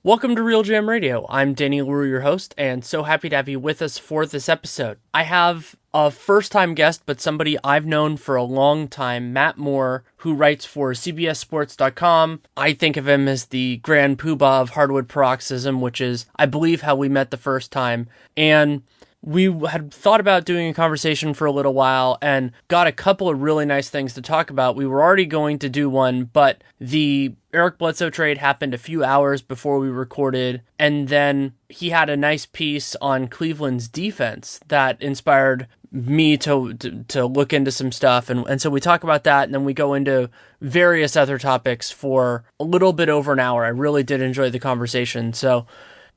Welcome to Real Jam Radio. I'm Danny Leroux, your host, and so happy to have you with us for this episode. I have a first-time guest, but somebody I've known for a long time, Matt Moore, who writes for CBSSports.com. I think of him as the grand poobah of hardwood paroxysm, which is, I believe, how we met the first time. And we had thought about doing a conversation for a little while and got a couple of really nice things to talk about. We were already going to do one, but the Eric Bledsoe trade happened a few hours before we recorded, and then he had a nice piece on Cleveland's defense that inspired me to look into some stuff, and so we talk about that, and then we go into various other topics for a little bit over an hour. I really did enjoy the conversation, so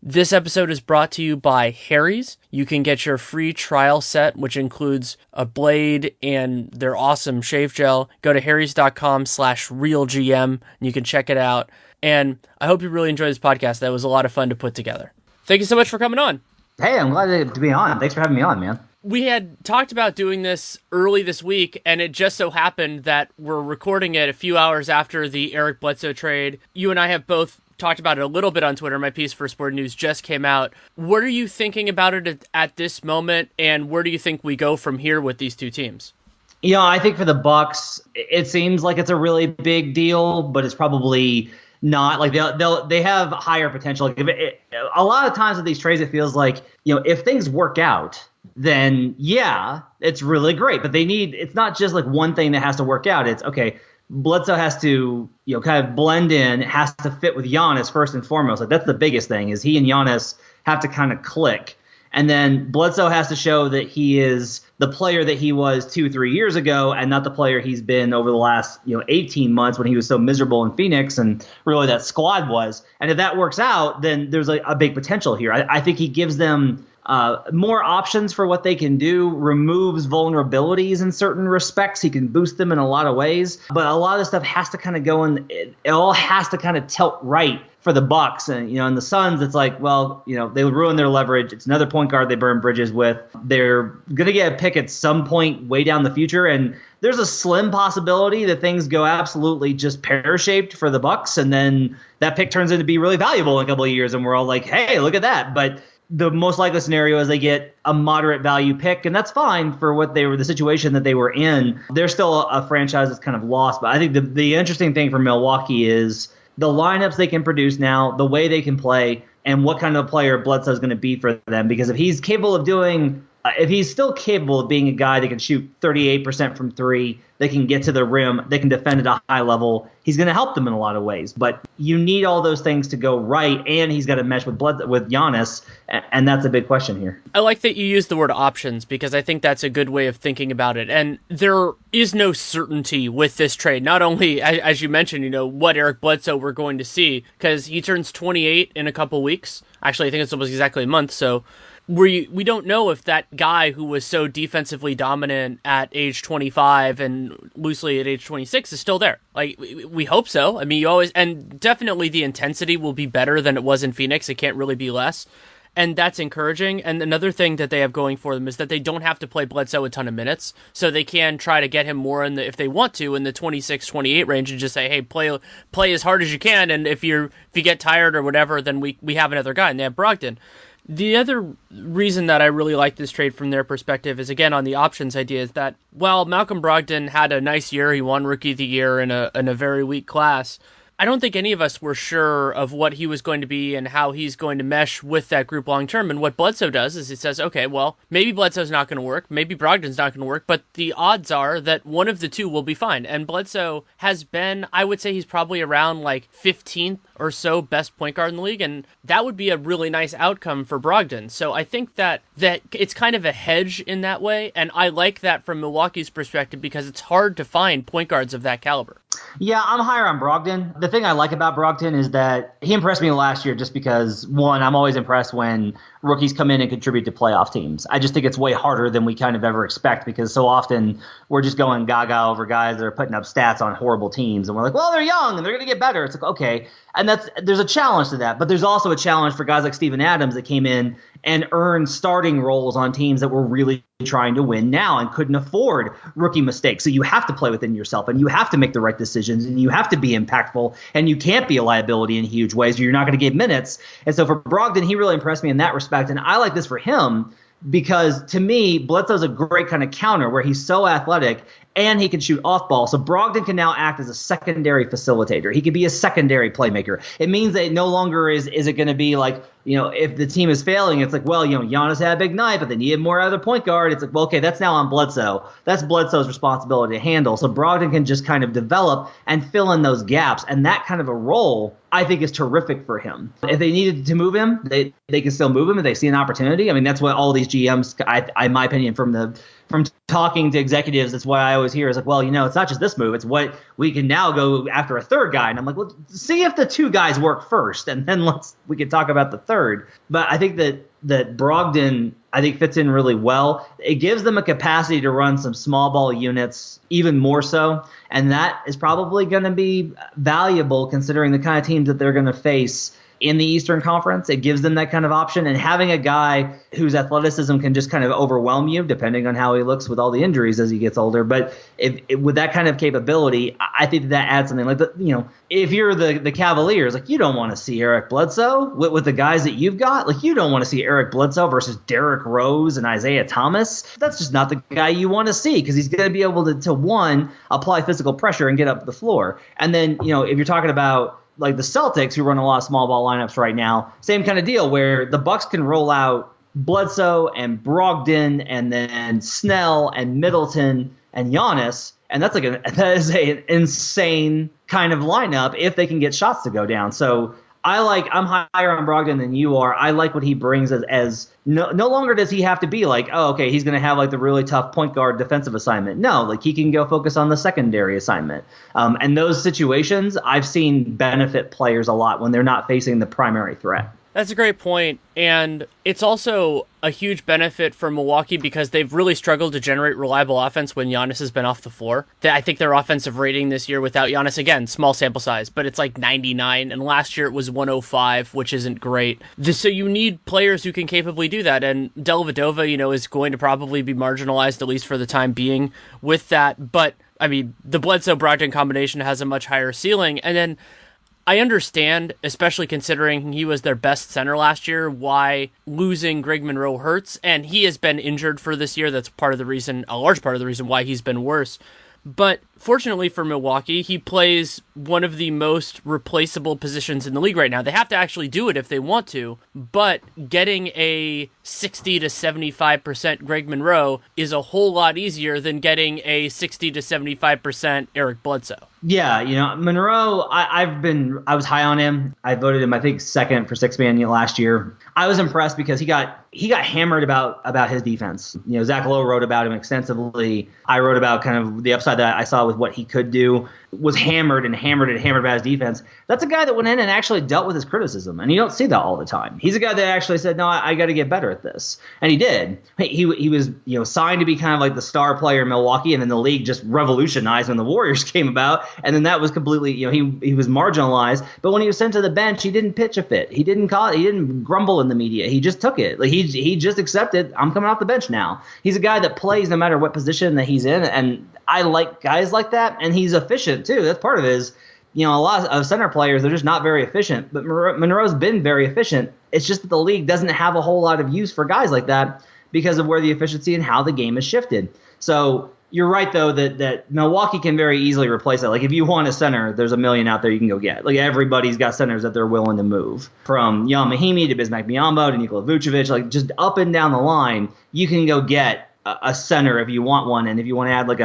this episode is brought to you by Harry's. You can get your free trial set, which includes a blade and their awesome shave gel. Go to harrys.com/realgm, and you can check it out. And I hope you really enjoyed this podcast. That was a lot of fun to put together. Thank you so much for coming on. Hey, I'm glad to be on. Thanks for having me on, man. We had talked about doing this early this week, and it just so happened that we're recording it a few hours after the Eric Bledsoe trade. You and I have both talked about it a little bit on Twitter. My piece for Sport News just came out. What are you thinking about it at this moment, and where do you think we go from here with these two teams? You know, I think for the Bucks, it seems like it's a really big deal, but it's probably not. Like they have higher potential. Like a lot of times with these trades, it feels like, you know, if things work out, then yeah, it's really great. But it's not just like one thing that has to work out. It's okay, Bledsoe has to, you know, kind of blend in, has to fit with Giannis first and foremost. Like that's the biggest thing, is he and Giannis have to kind of click. And then Bledsoe has to show that he is the player that he was 2-3 years ago, and not the player he's been over the last, 18 months when he was so miserable in Phoenix and really that squad was. And if that works out, then there's a big potential here. I think he gives them more options for what they can do, removes vulnerabilities in certain respects. He can boost them in a lot of ways, but a lot of this stuff has to kind of go in. It all has to kind of tilt right for the Bucks. And, in the Suns, it's like, well, they ruin their leverage. It's another point guard they burn bridges with. They're going to get a pick at some point way down the future. And there's a slim possibility that things go absolutely just pear-shaped for the Bucks. And then that pick turns into be really valuable in a couple of years. And we're all like, hey, look at that. But the most likely scenario is they get a moderate value pick, and that's fine for what the situation that they were in. They're still a franchise that's kind of lost. But I think the interesting thing for Milwaukee is the lineups they can produce now, the way they can play, and what kind of player Bledsoe is going to be for them. Because if he's capable of if he's still capable of being a guy that can shoot 38% from three, they can get to the rim, they can defend at a high level, he's going to help them in a lot of ways. But you need all those things to go right, and he's got to mesh with Giannis, and that's a big question here. I like that you use the word options, because I think that's a good way of thinking about it. And there is no certainty with this trade. Not only, as you mentioned, what Eric Bledsoe we're going to see, because he turns 28 in a couple weeks. Actually, I think it's almost exactly a month, so we don't know if that guy who was so defensively dominant at age 25 and loosely at age 26 is still there. Like, we hope so. I mean, and definitely the intensity will be better than it was in Phoenix. It can't really be less. And that's encouraging. And another thing that they have going for them is that they don't have to play Bledsoe a ton of minutes. So they can try to get him more if they want to, in the 26, 28 range, and just say, hey, play as hard as you can. And if you get tired or whatever, then we have another guy. And they have Brogdon. The other reason that I really like this trade from their perspective is, again, on the options idea, is that while Malcolm Brogdon had a nice year, he won Rookie of the Year in a very weak class, I don't think any of us were sure of what he was going to be and how he's going to mesh with that group long term. And what Bledsoe does is he says, okay, well, maybe Bledsoe's not going to work, maybe Brogdon's not going to work, but the odds are that one of the two will be fine. And Bledsoe has been, I would say he's probably around like 15th or so best point guard in the league, and that would be a really nice outcome for Brogdon. So I think that it's kind of a hedge in that way, and I like that from Milwaukee's perspective, because it's hard to find point guards of that caliber. Yeah, I'm higher on Brogdon. The thing I like about Brogdon is that he impressed me last year just because, one, I'm always impressed when rookies come in and contribute to playoff teams. I just think it's way harder than we kind of ever expect, because so often we're just going gaga over guys that are putting up stats on horrible teams. And we're like, well, they're young and they're going to get better. It's like, okay. And there's a challenge to that. But there's also a challenge for guys like Steven Adams that came in and earned starting roles on teams that were really trying to win now and couldn't afford rookie mistakes. So you have to play within yourself, and you have to make the right decisions, and you have to be impactful, and you can't be a liability in huge ways, or you're not going to get minutes. And so for Brogdon, he really impressed me in that respect. And I like this for him because, to me, Bledsoe's a great kind of counter where he's so athletic and he can shoot off ball. So Brogdon can now act as a secondary facilitator. He can be a secondary playmaker. It means that no longer is it going to be like, if the team is failing, it's like, well, Giannis had a big night, but they needed more out of the point guard. It's like, well, okay, that's now on Bledsoe. That's Bledsoe's responsibility to handle. So Brogdon can just kind of develop and fill in those gaps. And that kind of a role, I think, is terrific for him. If they needed to move him, they can still move him if they see an opportunity. I mean, that's what all these GMs, in my opinion, from talking to executives, that's what I always hear is like, well, it's not just this move. It's what we can now go after a third guy. And I'm like, well, see if the two guys work first, and then we can talk about the third. But I think that Brogdon, I think, fits in really well. It gives them a capacity to run some small ball units even more so. And that is probably going to be valuable considering the kind of teams that they're going to face in the Eastern Conference. It gives them that kind of option. And having a guy whose athleticism can just kind of overwhelm you, depending on how he looks with all the injuries as he gets older. But with that kind of capability, I think that adds something. Like, if you're the Cavaliers, like, you don't want to see Eric Bledsoe with the guys that you've got. Like, you don't want to see Eric Bledsoe versus Derrick Rose and Isaiah Thomas. That's just not the guy you want to see, because he's going to be able to one, apply physical pressure and get up the floor. And then, if you're talking about like the Celtics, who run a lot of small ball lineups right now, same kind of deal where the Bucks can roll out Bledsoe and Brogdon and then Snell and Middleton and Giannis, and that is an insane kind of lineup if they can get shots to go down. So I'm higher on Brogdon than you are. I like what he brings as no longer does he have to be like, oh, okay, he's going to have like the really tough point guard defensive assignment. No, like, he can go focus on the secondary assignment. And those situations I've seen benefit players a lot when they're not facing the primary threat. That's a great point, and it's also a huge benefit for Milwaukee because they've really struggled to generate reliable offense when Giannis has been off the floor. I think their offensive rating this year without Giannis, again, small sample size, but it's like 99, and last year it was 105, which isn't great. So you need players who can capably do that, and Dellavedova, is going to probably be marginalized, at least for the time being, with that. But, I mean, the Bledsoe-Brogdon combination has a much higher ceiling, and then I understand, especially considering he was their best center last year, why losing Greg Monroe hurts, and he has been injured for this year. That's a large part of the reason why he's been worse. But fortunately for Milwaukee, he plays one of the most replaceable positions in the league right now. They have to actually do it if they want to, but getting a 60 to 75% Greg Monroe is a whole lot easier than getting a 60 to 75% Eric Bledsoe. Yeah, Monroe, I was high on him. I voted him, I think, second for sixth man last year. I was impressed because he got hammered about his defense. Zach Lowe wrote about him extensively. I wrote about kind of the upside that I saw with what he could do. Was hammered about his defense. That's a guy that went in and actually dealt with his criticism, and you don't see that all the time. He's a guy that actually said, no, I got to get better at this, and he did. He was signed to be kind of like the star player in Milwaukee, and then the league just revolutionized when the Warriors came about, and then that was completely he was marginalized. But when he was sent to the bench, he didn't pitch a fit. He didn't grumble in the media. He just took it. Like, he just accepted, I'm coming off the bench now. He's a guy that plays no matter what position that he's in, and I like guys like that, and he's efficient too. That's part of it is, a lot of center players, they're just not very efficient, but Monroe's been very efficient. It's just that the league doesn't have a whole lot of use for guys like that because of where the efficiency and how the game has shifted. So you're right, though, that Milwaukee can very easily replace that. Like, if you want a center, there's a million out there you can go get. Like, everybody's got centers that they're willing to move. From Jan Mahimi to Bismack Biyombo to Nikola Vucevic, like, just up and down the line, you can go get a center if you want one. And if you want to add like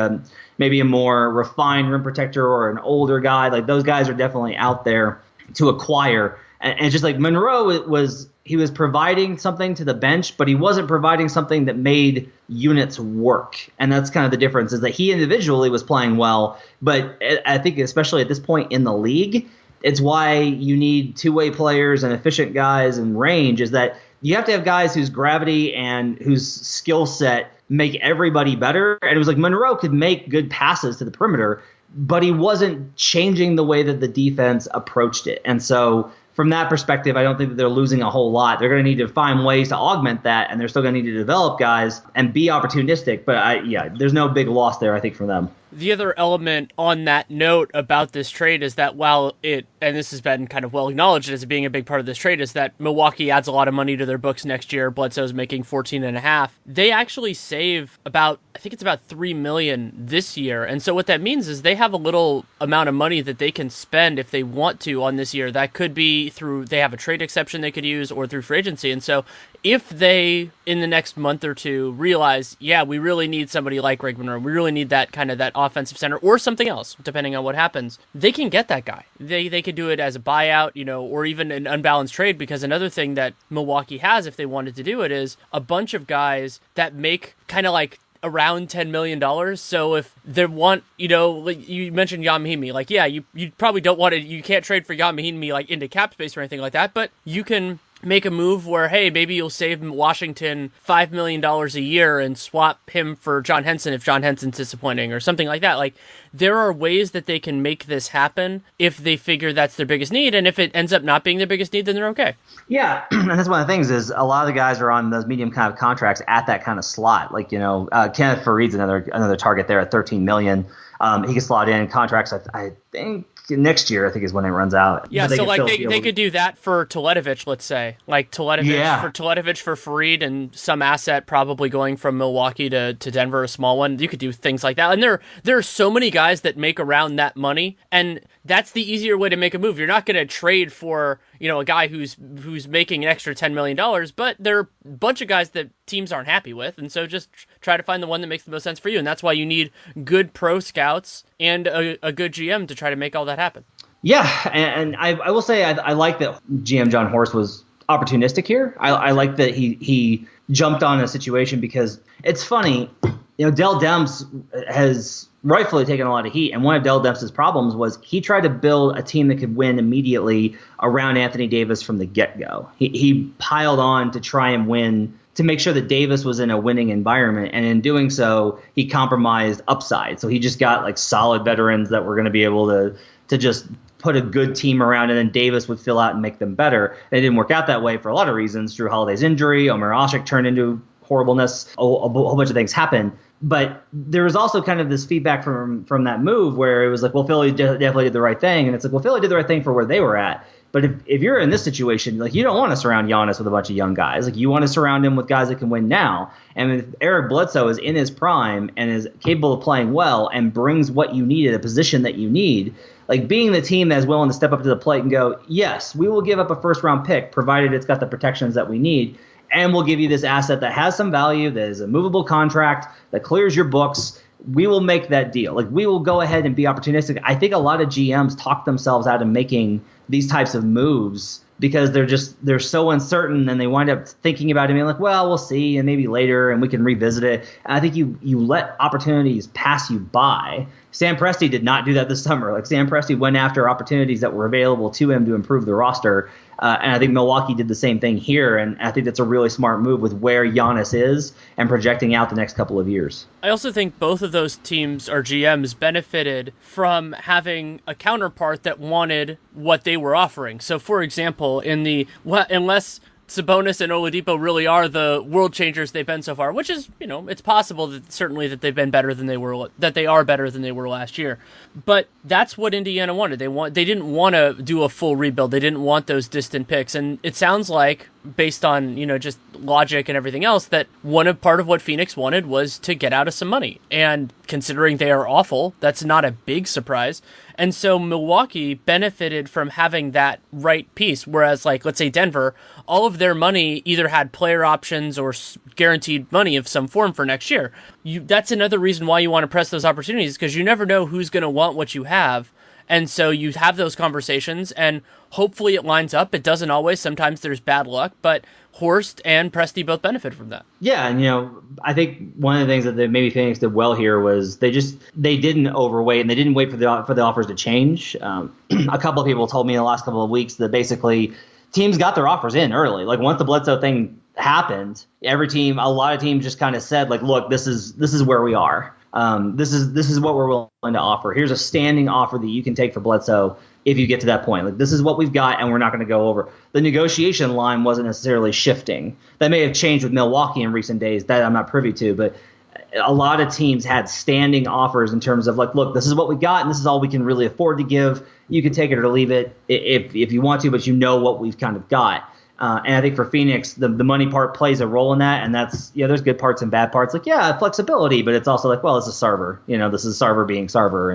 maybe a more refined rim protector or an older guy, like, those guys are definitely out there to acquire. And it's just like Monroe was providing something to the bench, but he wasn't providing something that made units work. And that's kind of the difference, is that he individually was playing well, but I think especially at this point in the league, it's why you need two-way players and efficient guys and range, is that you have to have guys whose gravity and whose skill set make everybody better. And it was like Monroe could make good passes to the perimeter, but he wasn't changing the way that the defense approached it. And so from that perspective, I don't think that they're losing a whole lot. They're going to need to find ways to augment that, and they're still going to need to develop guys and be opportunistic. But there's no big loss there, I think, for them. The other element on that note about this trade is that while it, and this has been kind of well acknowledged as being a big part of this trade, is that Milwaukee adds a lot of money to their books next year. Bledsoe's making 14.5. They actually save about $3 million this year. And so what that means is they have a little amount of money that they can spend if they want to on this year. That could be through, they have a trade exception they could use, or through free agency. And so if they, in the next month or two, realize, we really need somebody like Greg Monroe, we really need that kind of that offensive center or something else, depending on what happens, they can get that guy. They could do it as a buyout, or even an unbalanced trade, because another thing that Milwaukee has, if they wanted to do it, is a bunch of guys that make kind of like around $10 million. So if they want, like you mentioned Yamahimi, you probably don't want to, you can't trade for Yamahimi like into cap space or anything like that, but you can make a move where, hey, maybe you'll save Washington $5 million a year and swap him for John Henson if John Henson's disappointing or something like that. Like, there are ways that they can make this happen if they figure that's their biggest need, and if it ends up not being their biggest need, then they're okay. Yeah, and that's one of the things is a lot of the guys are on those medium kind of contracts at that kind of slot. Like, Kenneth Faried's another target there at $13 million. He can slot in contracts, I think, next year, I think, is when it runs out. Yeah, so like they could do that for Teletovic, let's say. Like for Teletovic for Faried, and some asset probably going from Milwaukee to Denver, a small one. You could do things like that. And there are so many guys that make around that money, and that's the easier way to make a move. You're not going to trade for, a guy who's making an extra $10 million, but there are a bunch of guys that teams aren't happy with, and so just try to find the one that makes the most sense for you, and that's why you need good pro scouts and a good GM to try to make all that happen. Yeah, and I will say I like that GM John Horst was opportunistic here. I like that he jumped on a situation, because it's funny, Dell Demps has rightfully taken a lot of heat, and one of Dell Demps' problems was he tried to build a team that could win immediately around Anthony Davis from the get-go. He piled on to try and win, to make sure that Davis was in a winning environment, and in doing so, he compromised upside. So he just got like solid veterans that were going to be able to just put a good team around, and then Davis would fill out and make them better. And it didn't work out that way for a lot of reasons. Drew Holiday's injury, Omer Asik turned into horribleness, a whole bunch of things happened. But there was also kind of this feedback from that move where it was like, well, Philly definitely did the right thing. And it's like, well, Philly did the right thing for where they were at. But if you're in this situation, like, you don't want to surround Giannis with a bunch of young guys. Like, you want to surround him with guys that can win now. And if Eric Bledsoe is in his prime and is capable of playing well and brings what you need at a position that you need, like, being the team that's willing to step up to the plate and go, yes, we will give up a first-round pick, provided it's got the protections that we need, and we'll give you this asset that has some value, that is a movable contract, that clears your books. We will make that deal. Like, we will go ahead and be opportunistic. I think a lot of GMs talk themselves out of making these types of moves because they're so uncertain, and they wind up thinking about it and being like, well, we'll see, and maybe later, and we can revisit it. And I think you let opportunities pass you by. Sam Presti did not do that this summer. Like, Sam Presti went after opportunities that were available to him to improve the roster. And I think Milwaukee did the same thing here, and I think that's a really smart move with where Giannis is and projecting out the next couple of years. I also think both of those teams or GMs benefited from having a counterpart that wanted what they were offering. So, for example, unless Sabonis and Oladipo really are the world changers they've been so far, which is, it's possible that certainly that they are better than they were last year. But that's what Indiana wanted. They didn't want to do a full rebuild. They didn't want those distant picks. And it sounds like, based on, just logic and everything else, that part of what Phoenix wanted was to get out of some money. And considering they are awful, that's not a big surprise. And so Milwaukee benefited from having that right piece, whereas, like, let's say Denver, all of their money either had player options or guaranteed money of some form for next year. That's another reason why you want to press those opportunities, because you never know who's going to want what you have. And so you have those conversations, and hopefully it lines up. It doesn't always. Sometimes there's bad luck, but Horst and Presti both benefit from that. Yeah, and I think one of the things that maybe Phoenix did well here was they didn't overweight, and they didn't wait for the offers to change. A couple of people told me in the last couple of weeks that basically teams got their offers in early. Like once the Bledsoe thing happened, a lot of teams just kind of said like, look, this is where we are. This is what we're willing to offer. Here's a standing offer that you can take for Bledsoe if you get to that point. Like this is what we've got, and we're not going to go over. The negotiation line wasn't necessarily shifting. That may have changed with Milwaukee in recent days. That I'm not privy to, but a lot of teams had standing offers in terms of like, look, this is what we got, and this is all we can really afford to give. You can take it or leave it if you want to, but you know what we've kind of got. And I think for Phoenix, the money part plays a role in that, and that's there's good parts and bad parts. Like flexibility, but it's also like, well, it's a Sarver. This is Sarver being Sarver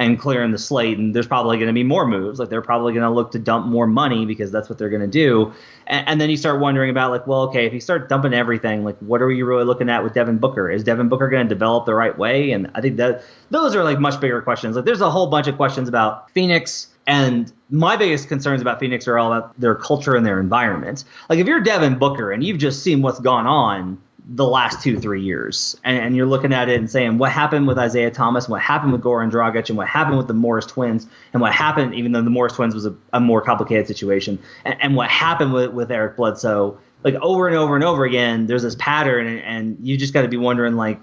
and clearing the slate, and there's probably going to be more moves. Like they're probably going to look to dump more money because that's what they're going to do. And then you start wondering about like, well, okay, if you start dumping everything, like what are you really looking at with Devin Booker? Is Devin Booker going to develop the right way? And I think that those are like much bigger questions. Like there's a whole bunch of questions about Phoenix. And my biggest concerns about Phoenix are all about their culture and their environment. Like if you're Devin Booker and you've just seen what's gone on the last 2-3 years, and you're looking at it and saying what happened with Isaiah Thomas, what happened with Goran Dragic, and what happened with the Morris twins, and what happened, even though the Morris twins was a more complicated situation, and what happened with Eric Bledsoe, like over and over and over again, there's this pattern, and you just got to be wondering like,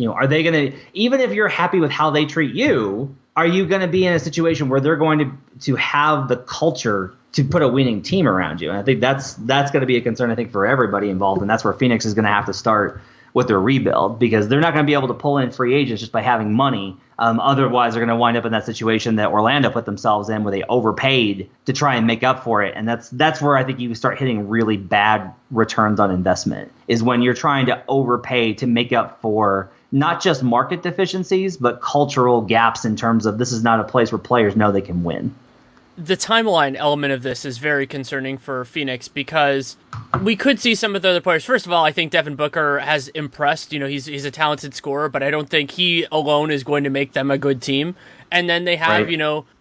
are they going to, even if you're happy with how they treat you, are you going to be in a situation where they're going to have the culture to put a winning team around you? And I think that's going to be a concern, I think, for everybody involved. And that's where Phoenix is going to have to start with their rebuild, because they're not going to be able to pull in free agents just by having money. Otherwise, they're going to wind up in that situation that Orlando put themselves in, where they overpaid to try and make up for it. And that's where I think you start hitting really bad returns on investment, is when you're trying to overpay to make up for not just market deficiencies, but cultural gaps in terms of this is not a place where players know they can win. The timeline element of this is very concerning for Phoenix, because we could see some of the other players. First of all, I think Devin Booker has impressed. He's a talented scorer, but I don't think he alone is going to make them a good team. And then they have,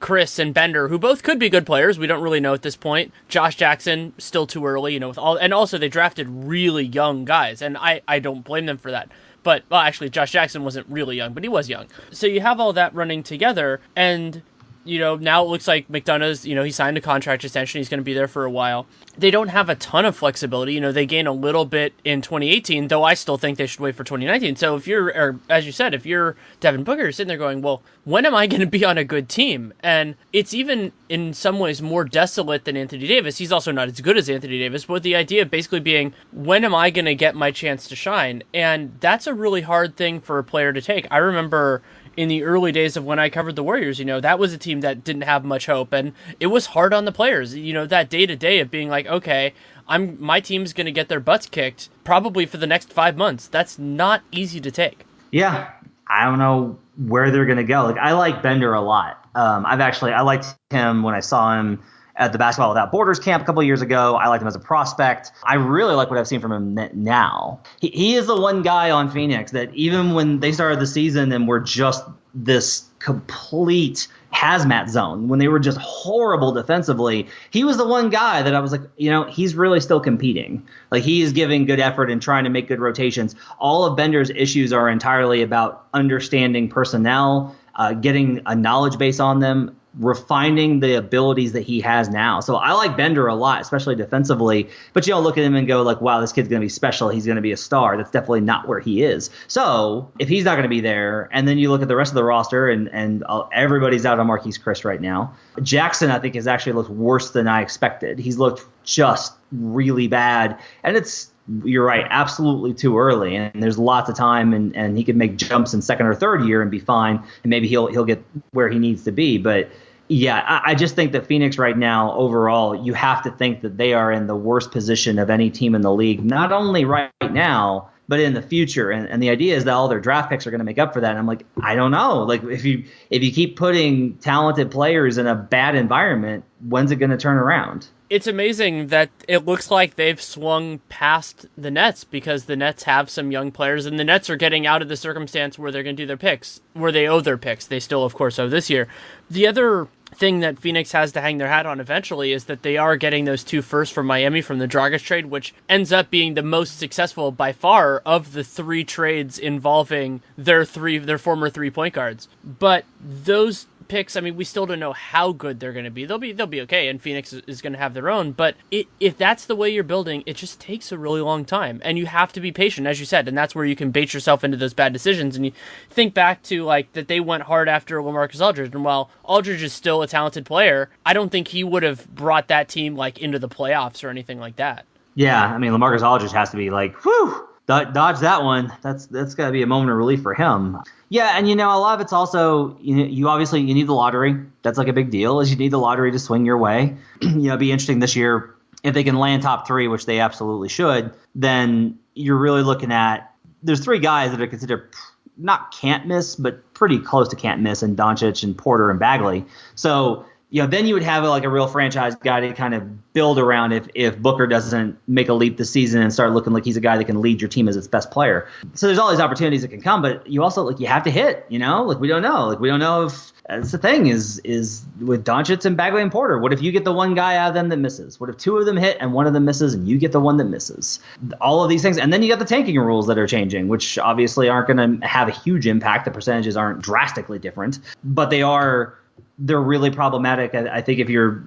Chris and Bender, who both could be good players. We don't really know at this point. Josh Jackson, still too early, and also they drafted really young guys, and I don't blame them for that. But, well, actually, Josh Jackson wasn't really young, but he was young. So you have all that running together, and, now it looks like McDonough's, he signed a contract extension. He's going to be there for a while. They don't have a ton of flexibility. They gain a little bit in 2018, though I still think they should wait for 2019. So as you said, if you're Devin Booker, you're sitting there going, well, when am I going to be on a good team? And it's even in some ways more desolate than Anthony Davis. He's also not as good as Anthony Davis, but the idea of basically being, when am I going to get my chance to shine? And that's a really hard thing for a player to take. I remember in the early days of when I covered the Warriors, that was a team that didn't have much hope, and it was hard on the players. That day-to-day of being like, okay, my team's going to get their butts kicked probably for the next 5 months. That's not easy to take. Yeah, I don't know where they're going to go. Like, I like Bender a lot. I liked him when I saw him at the Basketball Without Borders camp a couple of years ago. I liked him as a prospect. I really like what I've seen from him now. He is the one guy on Phoenix that even when they started the season and were just this complete hazmat zone, when they were just horrible defensively, he was the one guy that I was like, he's really still competing. Like, he is giving good effort and trying to make good rotations. All of Bender's issues are entirely about understanding personnel, getting a knowledge base on them, refining the abilities that he has now. So I like Bender a lot, especially defensively, but you don't look at him and go like, wow, this kid's going to be special. He's going to be a star. That's definitely not where he is. So if he's not going to be there, and then you look at the rest of the roster and everybody's out on Marquise Chris right now. Jackson, I think, has actually looked worse than I expected. He's looked just really bad. And you're right, absolutely too early, and there's lots of time, and he could make jumps in second or third year and be fine, and maybe he'll get where he needs to be. But yeah, I just think that Phoenix right now, overall, you have to think that they are in the worst position of any team in the league, not only right now, but in the future. And the idea is that all their draft picks are going to make up for that. And I'm like, I don't know. Like, if you keep putting talented players in a bad environment, when's it going to turn around? It's amazing that it looks like they've swung past the Nets, because the Nets have some young players, and the Nets are getting out of the circumstance where they're going to do their picks, where they owe their picks. They still, of course, owe this year. The other thing that Phoenix has to hang their hat on eventually is that they are getting those 2 firsts from Miami from the Dragic trade, which ends up being the most successful by far of the 3 trades involving their former 3 point guards. But those picks, I mean, we still don't know how good they're going to be. They'll be okay, and Phoenix is going to have their own. But if that's the way you're building, it just takes a really long time, and you have to be patient, as you said, and that's where you can bait yourself into those bad decisions. And you think back to like that they went hard after LaMarcus Aldridge, and while Aldridge is still a talented player, I don't think he would have brought that team like into the playoffs or anything like that. Yeah, I mean, LaMarcus Aldridge has to be like, whew, dodge that one. That's got to be a moment of relief for him. Yeah, and a lot of it's also, you obviously you need the lottery. That's like a big deal, is you need the lottery to swing your way. It'd be interesting this year if they can land top 3, which they absolutely should. Then you're really looking at, there's 3 guys that are considered not can't miss, but pretty close to can't miss, in Doncic and Porter and Bagley. So then you would have like a real franchise guy to kind of build around if Booker doesn't make a leap this season and start looking like he's a guy that can lead your team as its best player. So there's all these opportunities that can come, but you also you have to hit. We don't know. We don't know if that's the thing is with Doncic and Bagley and Porter. What if you get the one guy out of them that misses? What if 2 of them hit and 1 of them misses and you get the one that misses? All of these things, and then you got the tanking rules that are changing, which obviously aren't going to have a huge impact. The percentages aren't drastically different, but they're really problematic. I think if you're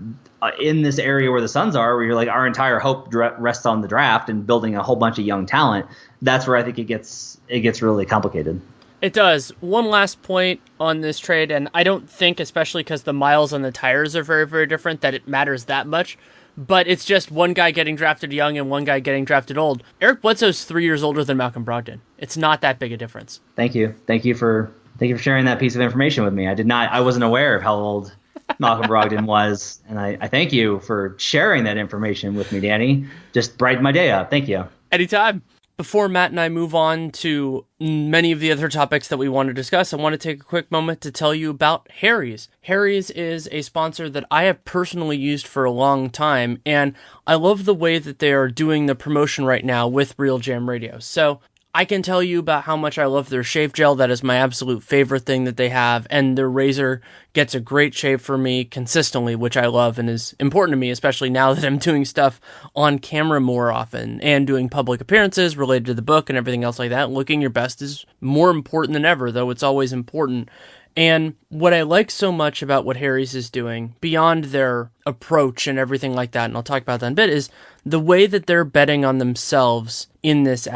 in this area where the Suns are, where you're like, our entire hope rests on the draft and building a whole bunch of young talent, that's where I think it gets really complicated. It does. One last point on this trade, and I don't think, especially because the miles on the tires are very, very different, that it matters that much. But it's just one guy getting drafted young and one guy getting drafted old. Eric Bledsoe's 3 years older than Malcolm Brogdon. It's not that big a difference. Thank you for sharing that piece of information with me. I wasn't aware of how old Malcolm Brogdon was, and I thank you for sharing that information with me, Danny. Just brightened my day up. Thank you. Anytime. Before Matt and I move on to many of the other topics that we want to discuss, I want to take a quick moment to tell you about Harry's. Harry's is a sponsor that I have personally used for a long time, and I love the way that they are doing the promotion right now with Real Jam Radio. So I can tell you about how much I love their shave gel. That is my absolute favorite thing that they have. And their razor gets a great shave for me consistently, which I love and is important to me, especially now that I'm doing stuff on camera more often and doing public appearances related to the book and everything else like that. Looking your best is more important than ever, though it's always important. And what I like so much about what Harry's is doing, beyond their approach and everything like that, and I'll talk about that in a bit, is the way that they're betting on themselves in this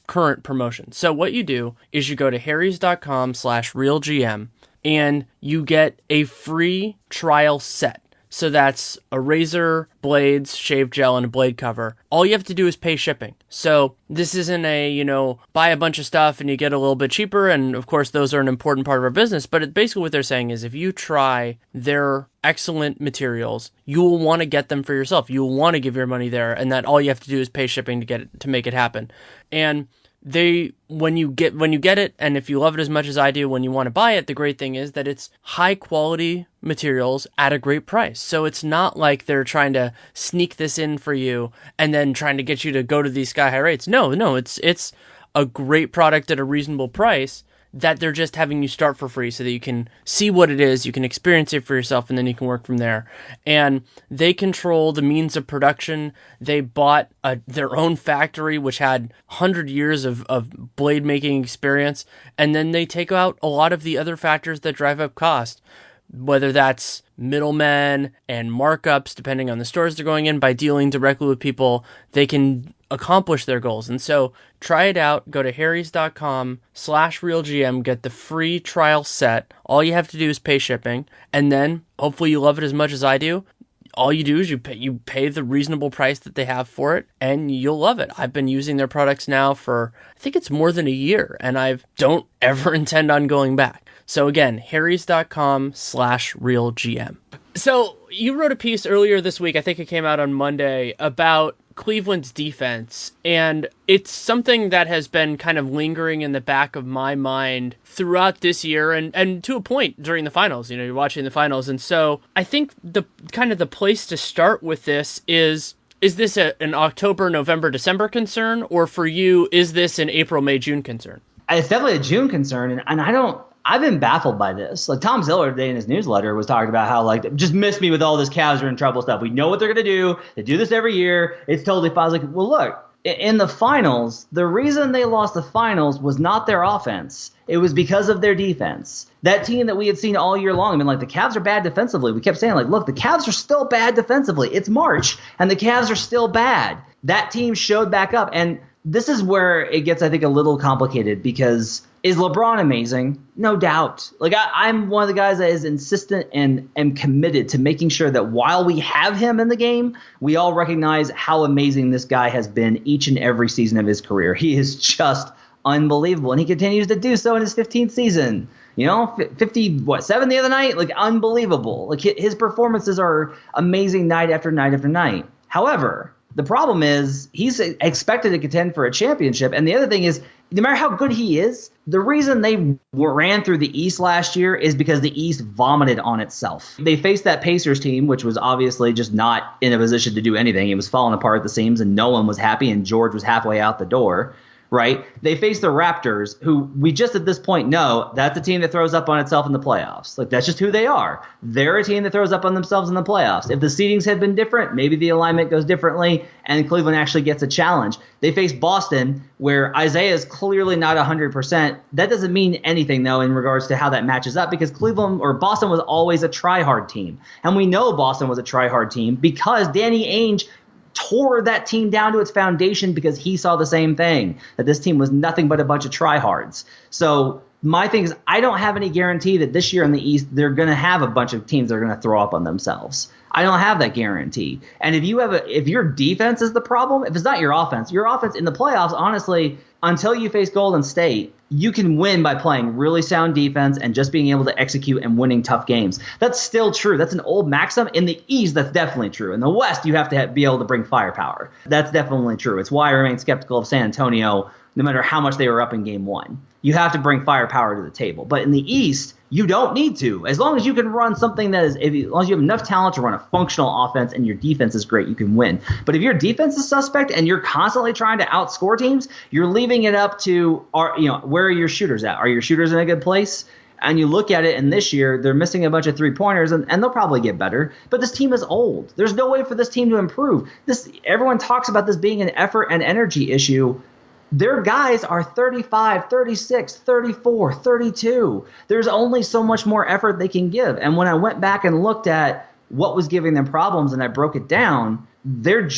current promotion. So what you do is you go to harrys.com/realgm and you get a free trial set. So that's a razor, blades, shave gel, and a blade cover. All you have to do is pay shipping. So this isn't buy a bunch of stuff and you get a little bit cheaper. And of course, those are an important part of our business. But basically what they're saying is if you try their excellent materials, you will want to get them for yourself. You will want to give your money there. And that all you have to do is pay shipping to make it happen. And when you get it, and if you love it as much as I do, when you want to buy it, the great thing is that it's high quality materials at a great price. So it's not like they're trying to sneak this in for you and then trying to get you to go to these sky high rates. No, it's a great product at a reasonable price that they're just having you start for free so that you can see what it is, you can experience it for yourself, and then you can work from there. And they control the means of production. They bought their own factory, which had 100 years of blade making experience, and then they take out a lot of the other factors that drive up cost, whether that's middlemen and markups, depending on the stores they're going in. By dealing directly with people, they can accomplish their goals. And so try it out. Go to harrys.com/realgm, get the free trial set. All you have to do is pay shipping, and then hopefully you love it as much as I do. All you do is you pay the reasonable price that they have for it, and you'll love it. I've been using their products now for, I think it's more than a year, and I don't ever intend on going back. So again, harrys.com/realgm. So you wrote a piece earlier this week, I think it came out on Monday, about Cleveland's defense, and it's something that has been kind of lingering in the back of my mind throughout this year and to a point during the finals. You're watching the finals, and so I think the place to start with this is this an October, November, December concern, or for you, is this an April, May, June concern? It's definitely a June concern, and I've been baffled by this. Like Tom Ziller today in his newsletter was talking about how just miss me with all this Cavs are in trouble stuff. We know what they're going to do. They do this every year. It's totally fine. I was like, well, look, in the finals, the reason they lost the finals was not their offense. It was because of their defense. That team that we had seen all year long, I mean, like, the Cavs are bad defensively. We kept saying, like, look, the Cavs are still bad defensively. It's March, and the Cavs are still bad. That team showed back up, and this is where it gets, I think, a little complicated, because is LeBron amazing? No doubt. Like, I'm one of the guys that is insistent and am committed to making sure that while we have him in the game, we all recognize how amazing this guy has been each and every season of his career. He is just unbelievable, and he continues to do so in his 15th season. 7 the other night? Like, unbelievable. Like, his performances are amazing night after night after night. However, the problem is he's expected to contend for a championship. And the other thing is, no matter how good he is, the reason they ran through the East last year is because the East vomited on itself. They faced that Pacers team, which was obviously just not in a position to do anything. It was falling apart at the seams, and no one was happy, and George was halfway out the door. Right? They face the Raptors, who we just at this point know that's a team that throws up on itself in the playoffs. Like, that's just who they are. They're a team that throws up on themselves in the playoffs. If the seedings had been different, maybe the alignment goes differently, and Cleveland actually gets a challenge. They face Boston, where Isaiah is clearly not 100%. That doesn't mean anything, though, in regards to how that matches up, because Boston was always a try-hard team. And we know Boston was a try-hard team because Danny Ainge tore that team down to its foundation because he saw the same thing, that this team was nothing but a bunch of tryhards. So my thing is, I don't have any guarantee that this year in the East they're going to have a bunch of teams that are going to throw up on themselves. I don't have that guarantee. And if your defense is the problem, if it's not your offense in the playoffs, honestly, until you face Golden State, you can win by playing really sound defense and just being able to execute and winning tough games. That's still true. That's an old maxim. In the East, that's definitely true. In the West, you have to be able to bring firepower. That's definitely true. It's why I remain skeptical of San Antonio, no matter how much they were up in game one. You have to bring firepower to the table. But in the East, you don't need to. As long as you can run something as long as you have enough talent to run a functional offense and your defense is great, you can win. But if your defense is suspect and you're constantly trying to outscore teams, you're leaving it up to where are your shooters at? Are your shooters in a good place? And you look at it, and this year they're missing a bunch of three-pointers, and they'll probably get better. But this team is old. There's no way for this team to improve. Everyone talks about this being an effort and energy issue. Their guys are 35, 36, 34, 32. There's only so much more effort they can give. And when I went back and looked at what was giving them problems and I broke it down, they're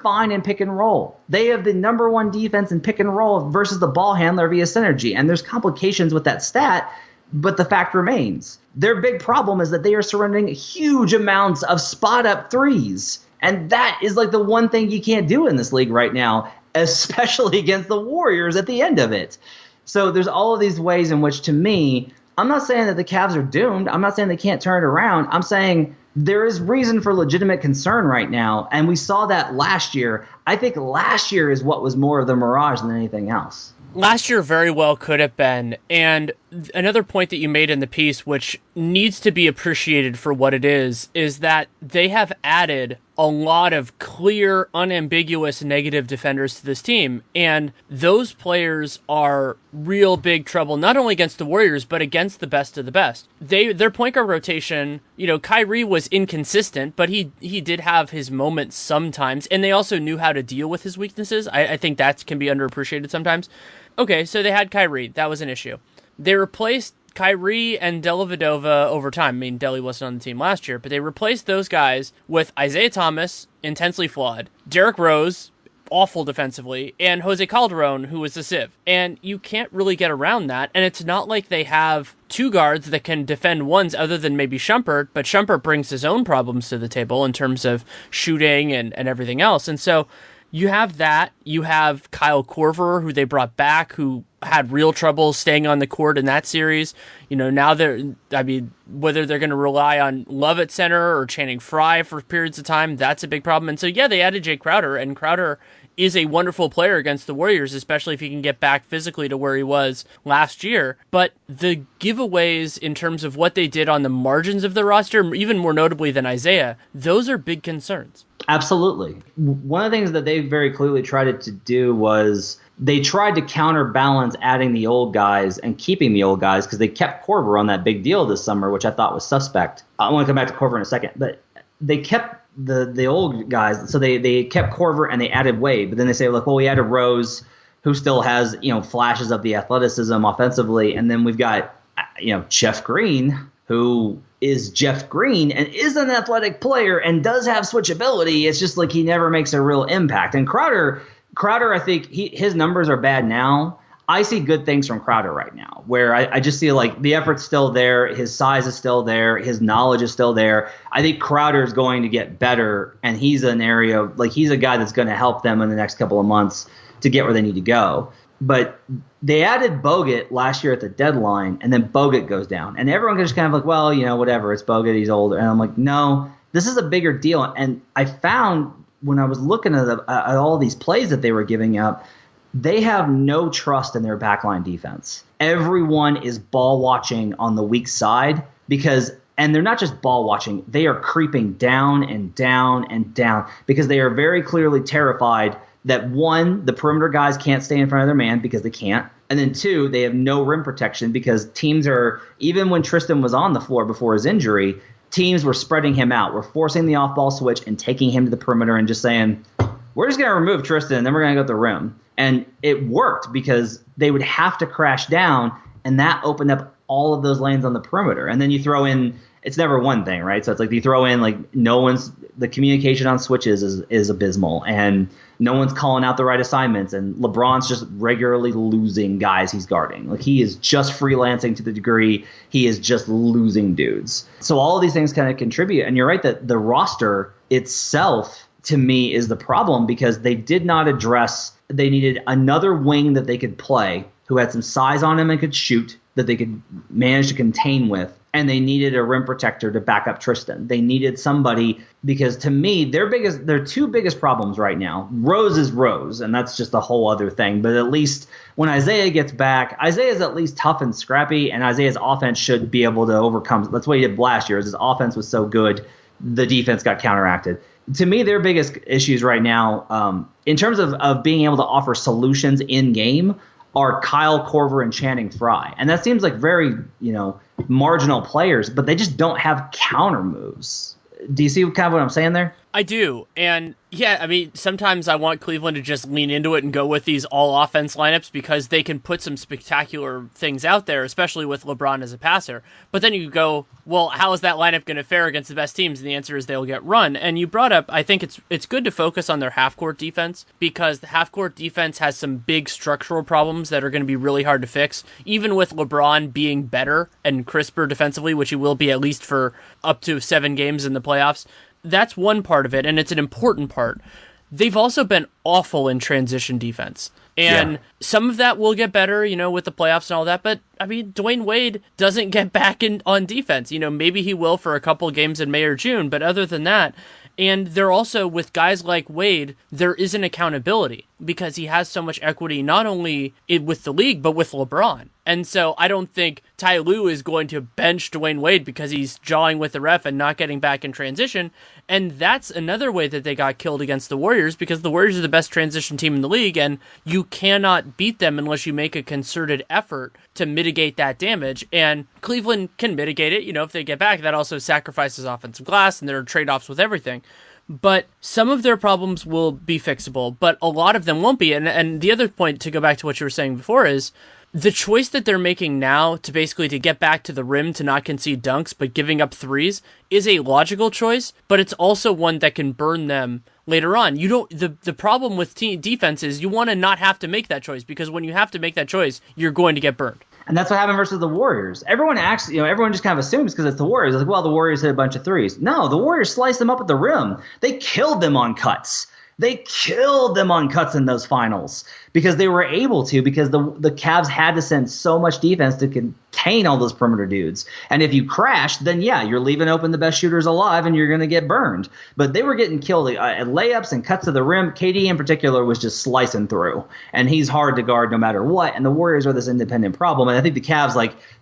fine in pick and roll. They have the number one defense in pick and roll versus the ball handler via synergy. And there's complications with that stat, but the fact remains. Their big problem is that they are surrendering huge amounts of spot-up threes. And that is like the one thing you can't do in this league right now, especially against the Warriors at the end of it. So there's all of these ways in which, to me, I'm not saying that the Cavs are doomed. I'm not saying they can't turn it around. I'm saying there is reason for legitimate concern right now, and we saw that last year. I think last year is what was more of the mirage than anything else. Last year very well could have been, and another point that you made in the piece, which needs to be appreciated for what it is that they have added a lot of clear, unambiguous negative defenders to this team, and those players are real big trouble, not only against the Warriors, but against the best of the best. Their point guard rotation, Kyrie was inconsistent, but he did have his moments sometimes, and they also knew how to deal with his weaknesses. I think that can be underappreciated sometimes. Okay, so they had Kyrie. That was an issue. They replaced Kyrie and Dellavedova over time. I mean, Delly wasn't on the team last year, but they replaced those guys with Isaiah Thomas, intensely flawed, Derrick Rose, awful defensively, and Jose Calderon, who was a sieve. And you can't really get around that, and it's not like they have two guards that can defend ones other than maybe Shumpert, but Shumpert brings his own problems to the table in terms of shooting and everything else. And so you have that. You have Kyle Korver, who they brought back, who had real trouble staying on the court in that series. Now whether they're going to rely on Love at center or Channing Frye for periods of time, that's a big problem. And so, yeah, they added Jay Crowder, and Crowder is a wonderful player against the Warriors, especially if he can get back physically to where he was last year. But the giveaways in terms of what they did on the margins of the roster, even more notably than Isaiah, those are big concerns. Absolutely. One of the things that they very clearly tried to do was they tried to counterbalance adding the old guys and keeping the old guys, because they kept Korver on that big deal this summer, which I thought was suspect. I want to come back to Korver in a second, but they kept the old guys. So they kept Korver and they added Wade, but then they say, look, well, we added Rose, who still has, flashes of the athleticism offensively, and then we've got, Jeff Green, who is Jeff Green and is an athletic player and does have switchability. It's just like he never makes a real impact. And Crowder, I think his numbers are bad now. I see good things from Crowder right now, where I just see like the effort's still there, his size is still there, his knowledge is still there. I think Crowder is going to get better, and he's an area like he's a guy that's going to help them in the next couple of months to get where they need to go. But they added Bogut last year at the deadline, and then Bogut goes down, and everyone just kind of like, well, whatever, it's Bogut, he's older, and I'm like, no, this is a bigger deal. And I found when I was looking at all these plays that they were giving up, they have no trust in their backline defense. Everyone is ball watching on the weak side and they're not just ball watching, they are creeping down and down and down because they are very clearly terrified that, one, the perimeter guys can't stay in front of their man because they can't. And then, two, they have no rim protection because teams are, even when Tristan was on the floor before his injury, teams were spreading him out. We're forcing the off-ball switch and taking him to the perimeter and just saying, we're just going to remove Tristan and then we're going to go to the rim. And it worked because they would have to crash down, and that opened up all of those lanes on the perimeter. And then you throw in, it's never one thing, right? So it's like you throw in like the communication on switches is abysmal, and no one's calling out the right assignments, and LeBron's just regularly losing guys he's guarding. Like he is just freelancing to the degree he is just losing dudes. So all of these things kind of contribute. And you're right that the roster itself, to me, is the problem because they did not address. They needed another wing that they could play who had some size on him and could shoot that they could manage to contain with. And they needed a rim protector to back up Tristan. They needed somebody because, to me, their two biggest problems right now, Rose is Rose, and that's just a whole other thing. But at least when Isaiah gets back, Isaiah's at least tough and scrappy, and Isaiah's offense should be able to overcome. That's what he did last year. His offense was so good, the defense got counteracted. To me, their biggest issues right now, in terms of being able to offer solutions in game, are Kyle Korver and Channing Frye. And that seems like very, marginal players, but they just don't have counter moves. Do you see kind of what I'm saying there? I do. And yeah, I mean, sometimes I want Cleveland to just lean into it and go with these all offense lineups because they can put some spectacular things out there, especially with LeBron as a passer. But then you go, well, how is that lineup going to fare against the best teams? And the answer is they'll get run. And you brought up, I think it's good to focus on their half-court defense because the half-court defense has some big structural problems that are going to be really hard to fix, even with LeBron being better and crisper defensively, which he will be at least for up to 7 games in the playoffs. That's one part of it, and it's an important part. They've also been awful in transition defense. And some of that will get better, with the playoffs and all that. But, I mean, Dwayne Wade doesn't get back on defense. Maybe he will for a couple of games in May or June. But other than that, and they're also, with guys like Wade, there isn't accountability because he has so much equity, not only with the league, but with LeBron. And so I don't think Ty Lue is going to bench Dwayne Wade because he's jawing with the ref and not getting back in transition. And that's another way that they got killed against the Warriors because the Warriors are the best transition team in the league, and you cannot beat them unless you make a concerted effort to mitigate that damage. And Cleveland can mitigate it, if they get back. That also sacrifices offensive glass, and there are trade-offs with everything. But some of their problems will be fixable, but a lot of them won't be. And the other point, to go back to what you were saying before, is the choice that they're making now to get back to the rim to not concede dunks, but giving up threes is a logical choice, but it's also one that can burn them later on. The problem with defense is you want to not have to make that choice because when you have to make that choice, you're going to get burned. And that's what happened versus the Warriors. Everyone everyone just kind of assumes because it's the Warriors. It's like, well, the Warriors hit a bunch of threes. No, the Warriors sliced them up at the rim. They killed them on cuts. They killed them on cuts in those finals because they were able to, because the Cavs had to send so much defense to contain all those perimeter dudes. And if you crash, then yeah, you're leaving open the best shooters alive and you're going to get burned. But they were getting killed at layups and cuts to the rim. KD in particular was just slicing through, and he's hard to guard no matter what. And the Warriors are this independent problem. And I think the Cavs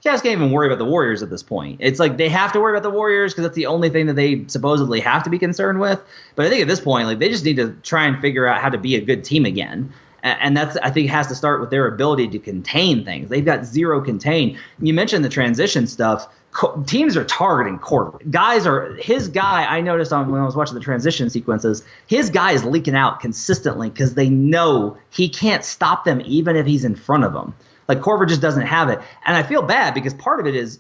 can't even worry about the Warriors at this point. It's like they have to worry about the Warriors because that's the only thing that they supposedly have to be concerned with. But I think at this point, they just need to try and figure out how to be a good team again. And that's, I think, has to start with their ability to contain things. They've got zero contain. You mentioned the transition stuff. teams are targeting Korver. His guy, I noticed when I was watching the transition sequences, his guy is leaking out consistently because they know he can't stop them even if he's in front of them. Like, Korver just doesn't have it. And I feel bad because part of it is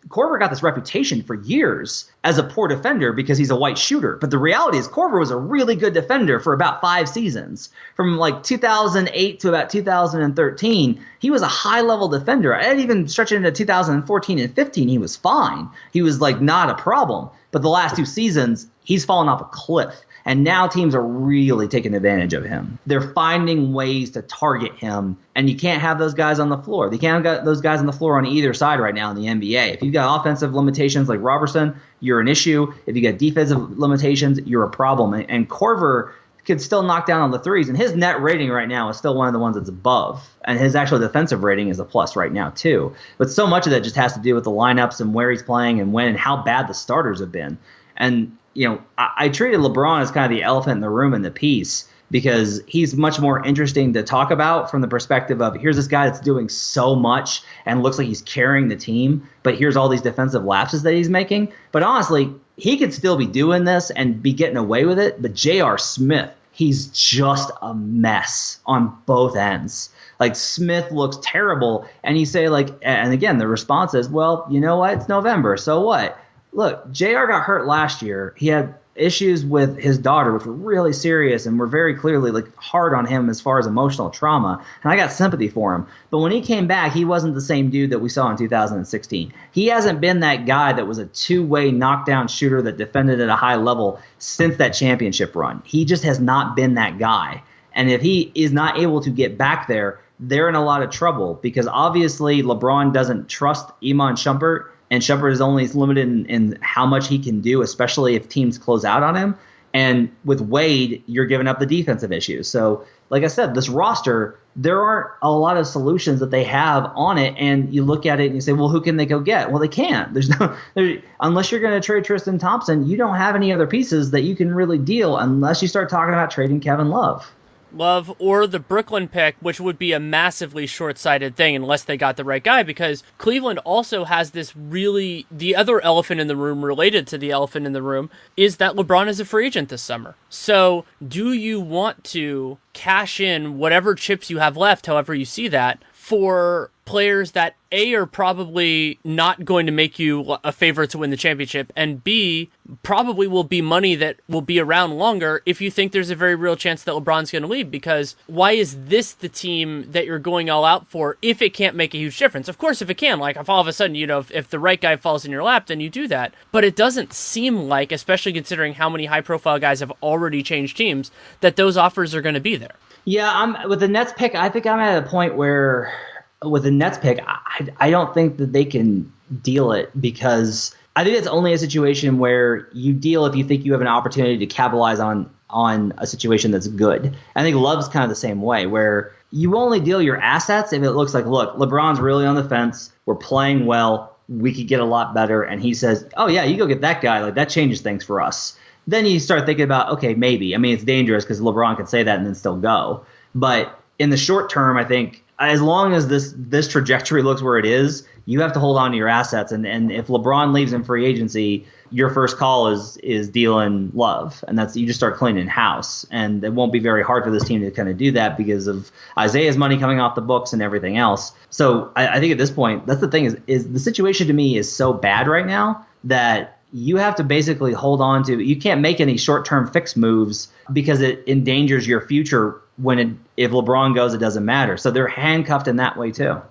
Korver got this reputation for years as a poor defender because he's a white shooter. But the reality is Korver was a really good defender for about 5 seasons. From like 2008 to about 2013, he was a high-level defender. I'd even stretch it into 2014 and 15, he was fine. He was like not a problem. But the last 2 seasons, he's fallen off a cliff. And now teams are really taking advantage of him. They're finding ways to target him, and you can't have those guys on the floor. They can't have those guys on the floor on either side right now in the NBA. If you've got offensive limitations like Robertson, you're an issue. If you got defensive limitations, you're a problem. And Korver could still knock down on the threes, and his net rating right now is still one of the ones that's above. And his actual defensive rating is a plus right now too. But so much of that just has to do with the lineups and where he's playing and when and how bad the starters have been. And I treated LeBron as kind of the elephant in the room in the piece because he's much more interesting to talk about from the perspective of here's this guy that's doing so much and looks like he's carrying the team, but here's all these defensive lapses that he's making. But honestly, he could still be doing this and be getting away with it. But J.R. Smith, he's just a mess on both ends. Like, Smith looks terrible. And you say, like, and again, the response is, well, you know what? It's November. So what? Look, JR got hurt last year. He had issues with his daughter, which were really serious and were very clearly like hard on him as far as emotional trauma. And I got sympathy for him. But when he came back, he wasn't the same dude that we saw in 2016. He hasn't been that guy that was a two-way knockdown shooter that defended at a high level since that championship run. He just has not been that guy. And if he is not able to get back there, they're in a lot of trouble because obviously LeBron doesn't trust Iman Shumpert. And Shumpert is only limited in how much he can do, especially if teams close out on him. And with Wade, you're giving up the defensive issues. So, like I said, this roster, there aren't a lot of solutions that they have on it. And you look at it and you say, well, who can they go get? Well, they can't. Unless you're going to trade Tristan Thompson, you don't have any other pieces that you can really deal unless you start talking about trading Kevin Love. Love or the Brooklyn pick, which would be a massively short-sighted thing unless they got the right guy, because Cleveland also has this the other elephant in the room related to the elephant in the room is that LeBron is a free agent this summer. So do you want to cash in whatever chips you have left, however you see that, for players that A, are probably not going to make you a favorite to win the championship, and B, probably will be money that will be around longer if you think there's a very real chance that LeBron's going to leave? Because why is this the team that you're going all out for if it can't make a huge difference? Of course, if it can, like if all of a sudden, if the right guy falls in your lap, then you do that. But it doesn't seem like, especially considering how many high-profile guys have already changed teams, that those offers are going to be there. Yeah, with the Nets pick, I think I'm at a point where with the Nets pick, I don't think that they can deal it because I think it's only a situation where you deal if you think you have an opportunity to capitalize on a situation that's good. I think Love's kind of the same way, where you only deal your assets if it looks like, look, LeBron's really on the fence, we're playing well, we could get a lot better, and he says, oh yeah, you go get that guy, like that changes things for us. Then you start thinking about, okay, maybe. I mean, it's dangerous because LeBron could say that and then still go. But in the short term, I think as long as this trajectory looks where it is, you have to hold on to your assets. And if LeBron leaves in free agency, your first call is dealing Love. And that's, you just start cleaning house. And it won't be very hard for this team to kind of do that because of Isaiah's money coming off the books and everything else. So I think at this point, that's the thing is the situation to me is so bad right now that you have to basically hold on to. You can't make any short-term fix moves because it endangers your future if LeBron goes, it doesn't matter. So they're handcuffed in that way too.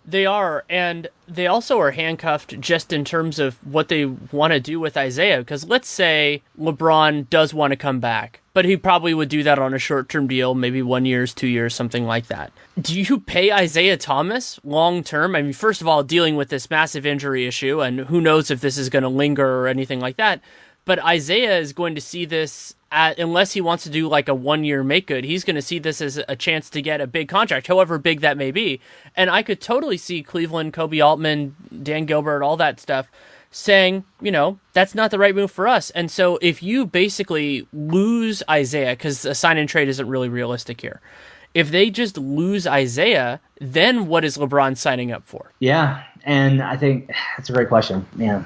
They are, and they also are handcuffed just in terms of what they want to do with Isaiah. Because let's say LeBron does want to come back, but he probably would do that on a short-term deal, maybe 1 year, 2 years, something like that. Do you pay Isaiah Thomas long-term? I mean, first of all, dealing with this massive injury issue, and who knows if this is going to linger or anything like that. But Isaiah is going to see this, unless he wants to do like a 1 year make good, he's going to see this as a chance to get a big contract, however big that may be. And I could totally see Cleveland, Kobe Altman, Dan Gilbert, all that stuff saying, that's not the right move for us. And so if you basically lose Isaiah, because a sign and trade isn't really realistic here, if they just lose Isaiah, then what is LeBron signing up for? Yeah, And I think that's a great question, man.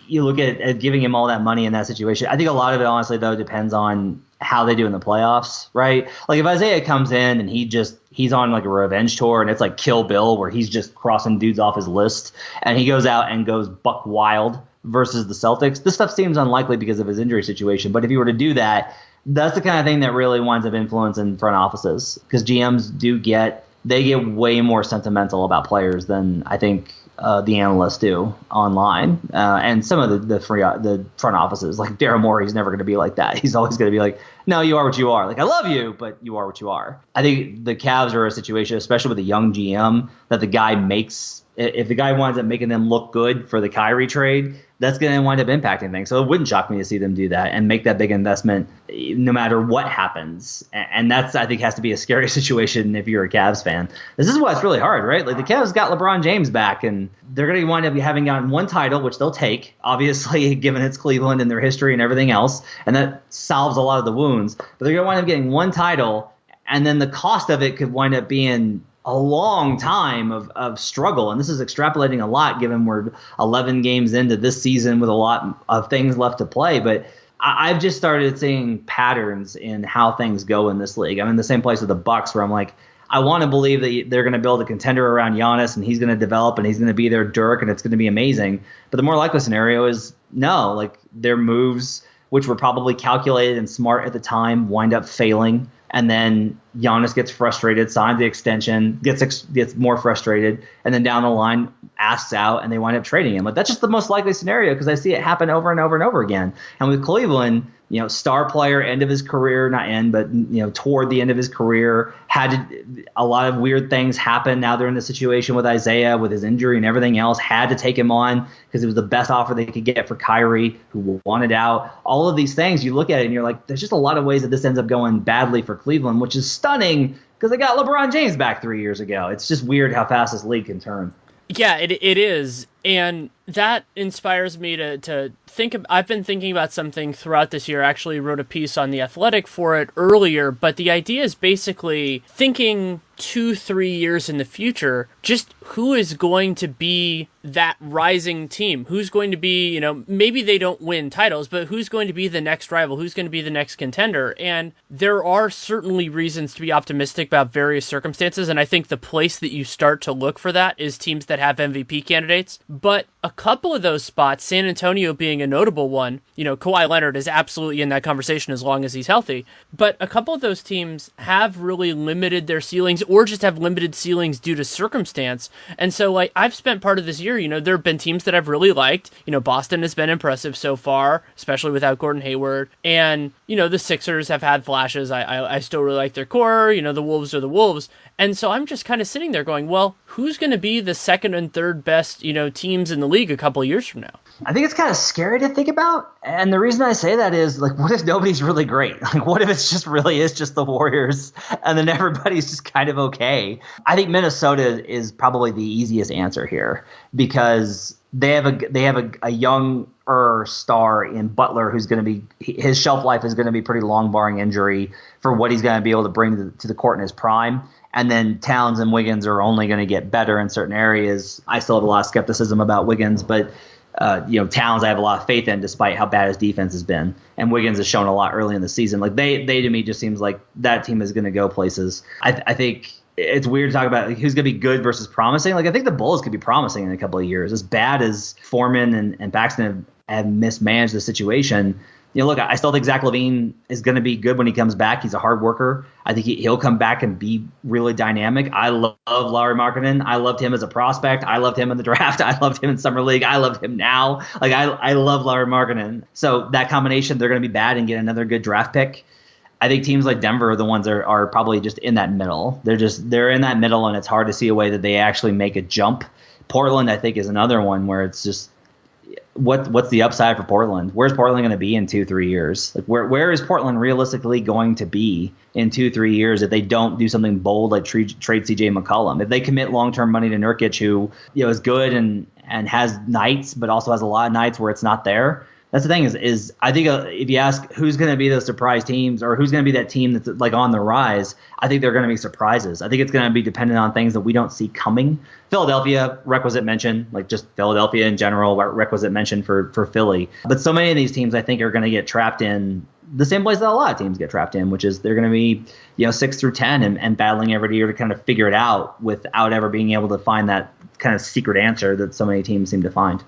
You look at giving him all that money in that situation. I think a lot of it, honestly, though, depends on how they do in the playoffs, right? Like if Isaiah comes in and he's on like a revenge tour and it's like Kill Bill where he's just crossing dudes off his list and he goes out and goes buck wild versus the Celtics, this stuff seems unlikely because of his injury situation. But if he were to do that, that's the kind of thing that really winds up influencing front offices because GMs get way more sentimental about players than I think the analysts do online, and some of the front offices, like Daryl Morey, he's never going to be like that. He's always going to be like, no, you are what you are. Like, I love you, but you are what you are. I think the Cavs are a situation, especially with a young GM, that the guy makes. If the guy winds up making them look good for the Kyrie trade, that's going to wind up impacting things. So it wouldn't shock me to see them do that and make that big investment no matter what happens. And that's, I think, has to be a scary situation if you're a Cavs fan. This is why it's really hard, right? Like the Cavs got LeBron James back, and they're going to wind up having gotten one title, which they'll take, obviously, given it's Cleveland and their history and everything else. And that solves a lot of the wounds. But they're going to wind up getting one title, and then the cost of it could wind up being a long time of struggle. And this is extrapolating a lot given we're 11 games into this season with a lot of things left to play. But I've just started seeing patterns in how things go in this league. I'm in the same place with the Bucks where I'm like, I want to believe that they're going to build a contender around Giannis and he's going to develop and he's going to be their Dirk and it's going to be amazing. But the more likely scenario is no, like their moves, which were probably calculated and smart at the time, wind up failing. And then Giannis gets frustrated, signs the extension, gets more frustrated, and then down the line asks out, and they wind up trading him. Like that's just the most likely scenario because I see it happen over and over and over again. And with Cleveland, star player, end of his career, not end, but toward the end of his career, a lot of weird things happen. Now they're in the situation with Isaiah with his injury and everything else. Had to take him on because it was the best offer they could get for Kyrie, who wanted out. All of these things, you look at it and you're like, there's just a lot of ways that this ends up going badly for Cleveland, which is stunning because they got LeBron James back 3 years ago. It's just weird how fast this league can turn. Yeah, it is. And that inspires me to think. I've been thinking about something throughout this year. I actually wrote a piece on The Athletic for it earlier, but the idea is basically thinking 2-3 years in the future, just who is going to be that rising team? Who's going to be, maybe they don't win titles, but who's going to be the next rival? Who's going to be the next contender? And there are certainly reasons to be optimistic about various circumstances, and I think the place that you start to look for that is teams that have MVP candidates. But a couple of those spots, San Antonio being a notable one, Kawhi Leonard is absolutely in that conversation as long as he's healthy, but a couple of those teams have really limited their ceilings or just have limited ceilings due to circumstance. And so, I've spent part of this year, there have been teams that I've really liked. Boston has been impressive so far, especially without Gordon Hayward. And, the Sixers have had flashes. I still really like their core. The Wolves are the Wolves. And so I'm just kind of sitting there going, well, who's going to be the second and third best, teams in the league a couple of years from now? I think it's kind of scary to think about. And the reason I say that is, what if nobody's really great? What if it's just really is just the Warriors and then everybody's just kind of okay? I think Minnesota is probably the easiest answer here because they have a younger star in Butler who's going to be – his shelf life is going to be pretty long barring injury for what he's going to be able to bring to the court in his prime. And then Towns and Wiggins are only going to get better in certain areas. I still have a lot of skepticism about Wiggins, but Towns I have a lot of faith in despite how bad his defense has been. And Wiggins has shown a lot early in the season. They to me just seems like that team is going to go places. I think it's weird to talk about who's going to be good versus promising. I think the Bulls could be promising in a couple of years. As bad as Foreman and Paxton have mismanaged the situation, look, I still think Zach LaVine is going to be good when he comes back. He's a hard worker. I think he'll come back and be really dynamic. I love Lauri Markkanen. I loved him as a prospect. I loved him in the draft. I loved him in summer league. I love him now. I love Lauri Markkanen. So that combination, they're going to be bad and get another good draft pick. I think teams like Denver are the ones that are probably just in that middle. They're in that middle, and it's hard to see a way that they actually make a jump. Portland, I think, is another one where it's just what's the upside for Portland? Where's Portland going to be in 2-3 years? Where is Portland realistically going to be in 2-3 years if they don't do something bold like trade CJ McCollum? If they commit long-term money to Nurkic, who is good and has nights, but also has a lot of nights where it's not there. that's the thing is I think if you ask who's going to be those surprise teams or who's going to be that team that's like on the rise, I think they're going to be surprises. I think it's going to be dependent on things that we don't see coming. Philadelphia, requisite mention, like just Philadelphia in general, requisite mention for Philly. But so many of these teams I think are going to get trapped in the same place that a lot of teams get trapped in, which is they're going to be 6 through 10 and battling every year to kind of figure it out without ever being able to find that kind of secret answer that so many teams seem to find.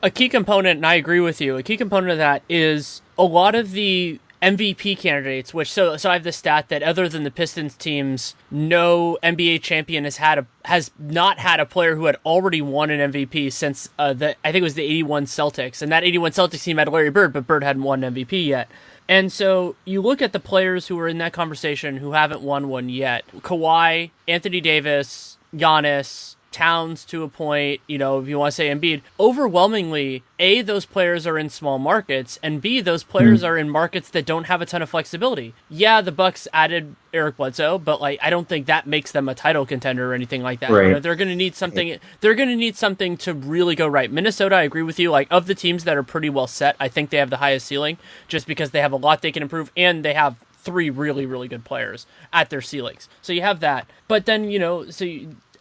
A key component, and I agree with you, a key component of that is a lot of the MVP candidates, which so I have the stat that other than the Pistons teams, no NBA champion has not had a player who had already won an MVP since I think it was the 81 Celtics, and that 81 Celtics team had Larry Bird, but Bird hadn't won an MVP yet. And so you look at the players who are in that conversation who haven't won one yet: Kawhi, Anthony Davis, Giannis, Towns to a point, if you want to say Embiid. Overwhelmingly, A, those players are in small markets, and B, those players are in markets that don't have a ton of flexibility. Yeah, the Bucks added Eric Bledsoe, but I don't think that makes them a title contender or anything like that. Right. They're going to need something. They're going to need something to really go right. Minnesota, I agree with you. Of the teams that are pretty well set, I think they have the highest ceiling, just because they have a lot they can improve, and they have 3 really, really good players at their ceilings. So you have that. But then,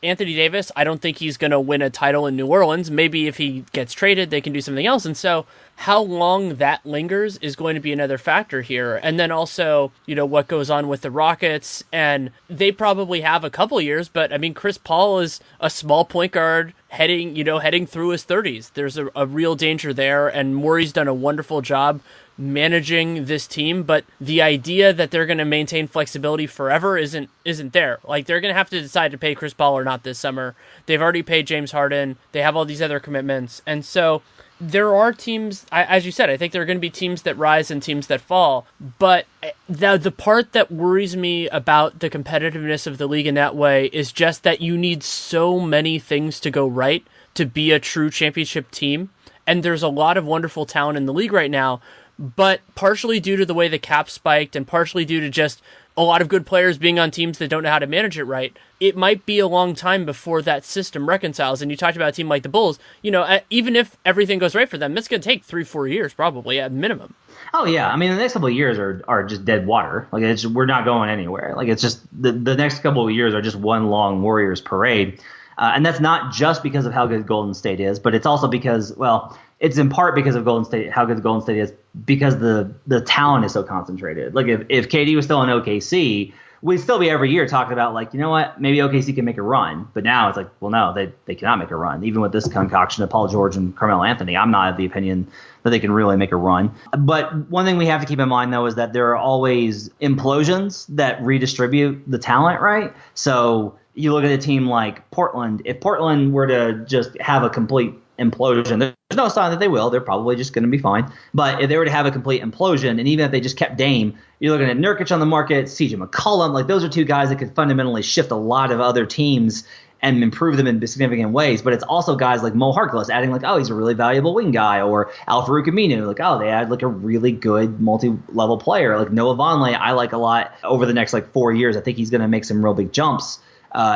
Anthony Davis, I don't think he's going to win a title in New Orleans. Maybe if he gets traded, they can do something else. And so how long that lingers is going to be another factor here. And then also, what goes on with the Rockets. And they probably have a couple years, but Chris Paul is a small point guard heading through his 30s. There's a real danger there. And Morey's done a wonderful job managing this team, but the idea that they're going to maintain flexibility forever isn't there. They're going to have to decide to pay Chris Paul or not this summer. They've already paid James Harden. They have all these other commitments. And so there are teams, as you said, I think there are going to be teams that rise and teams that fall. But the part that worries me about the competitiveness of the league in that way is just that you need so many things to go right to be a true championship team. And there's a lot of wonderful talent in the league right now, but partially due to the way the cap spiked and partially due to just a lot of good players being on teams that don't know how to manage it right, it might be a long time before that system reconciles. And you talked about a team like the Bulls, even if everything goes right for them, it's going to take 3-4 years probably at minimum. Oh, yeah. The next couple of years are just dead water. We're not going anywhere. It's just the next couple of years are just one long Warriors parade. And that's not just because of how good Golden State is, but it's also because, it's in part because of Golden State, how good Golden State is, because the talent is so concentrated. If KD was still in OKC, we'd still be every year talking about maybe OKC can make a run. But now it's no, they cannot make a run. Even with this concoction of Paul George and Carmelo Anthony, I'm not of the opinion that they can really make a run. But one thing we have to keep in mind, though, is that there are always implosions that redistribute the talent, right? So you look at a team like Portland. If Portland were to just have a complete implosion, there's no sign that they will. They're probably just going to be fine. But if they were to have a complete implosion, and even if they just kept Dame, you're looking at Nurkic on the market, CJ McCollum. Those are two guys that could fundamentally shift a lot of other teams and improve them in significant ways. But it's also guys like Mo Harkless adding he's a really valuable wing guy, or Al-Farouq Aminu. They add a really good multi-level player. Noah Vonleh, I like a lot over the next 4 years. I think he's going to make some real big jumps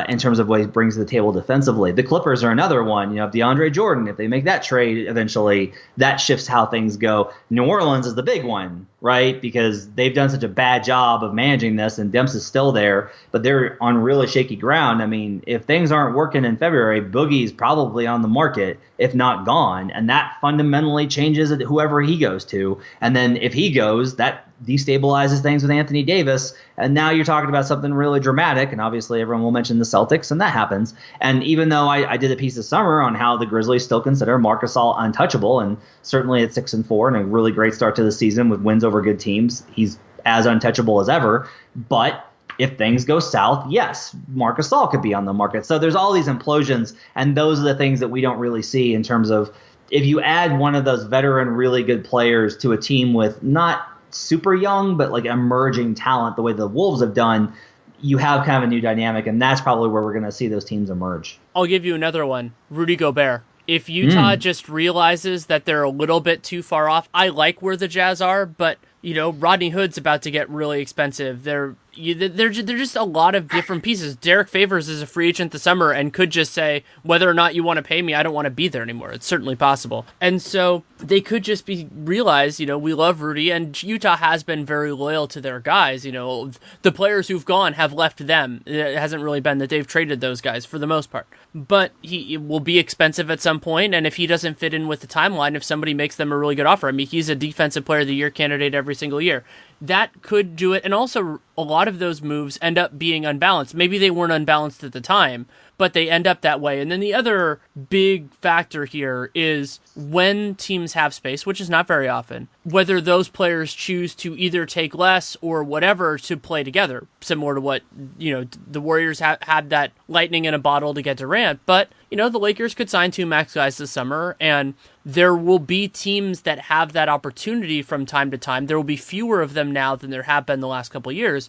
in terms of what he brings to the table defensively. The Clippers are another one. DeAndre Jordan, if they make that trade eventually, that shifts how things go. New Orleans is the big one, right? Because they've done such a bad job of managing this, and Demps is still there, but they're on really shaky ground. If things aren't working in February, Boogie's probably on the market, if not gone, and that fundamentally changes whoever he goes to. And then if he goes, that destabilizes things with Anthony Davis, and now you're talking about something really dramatic, and obviously everyone will mention the Celtics, and that happens. And even though I did a piece this summer on how the Grizzlies still consider Marc Gasol untouchable, and certainly at 6-4 and a really great start to the season with wins over good teams, he's as untouchable as ever. But if things go south, yes, Marc Gasol could be on the market. So there's all these implosions, and those are the things that we don't really see in terms of if you add one of those veteran, really good players to a team with not super young, but emerging talent, the way the Wolves have done, you have kind of a new dynamic, and that's probably where we're going to see those teams emerge. I'll give you another one, Rudy Gobert. If Utah just realizes that they're a little bit too far off, I like where the Jazz are, but Rodney Hood's about to get really expensive. They're just a lot of different pieces. Derek Favors is a free agent this summer and could just say, whether or not you want to pay me, I don't want to be there anymore. It's certainly possible. And so they could just realize, we love Rudy, and Utah has been very loyal to their guys. The players who've gone have left them. It hasn't really been that they've traded those guys for the most part. But he will be expensive at some point, and if he doesn't fit in with the timeline, if somebody makes them a really good offer, he's a Defensive Player of the Year candidate every single year. That could do it. And also, a lot of those moves end up being unbalanced. Maybe they weren't unbalanced at the time, but they end up that way. And then the other big factor here is when teams have space, which is not very often, whether those players choose to either take less or whatever to play together, similar to what, the Warriors had that lightning in a bottle to get Durant. But, the Lakers could sign 2 max guys this summer, and there will be teams that have that opportunity from time to time. There will be fewer of them now than there have been the last couple of years.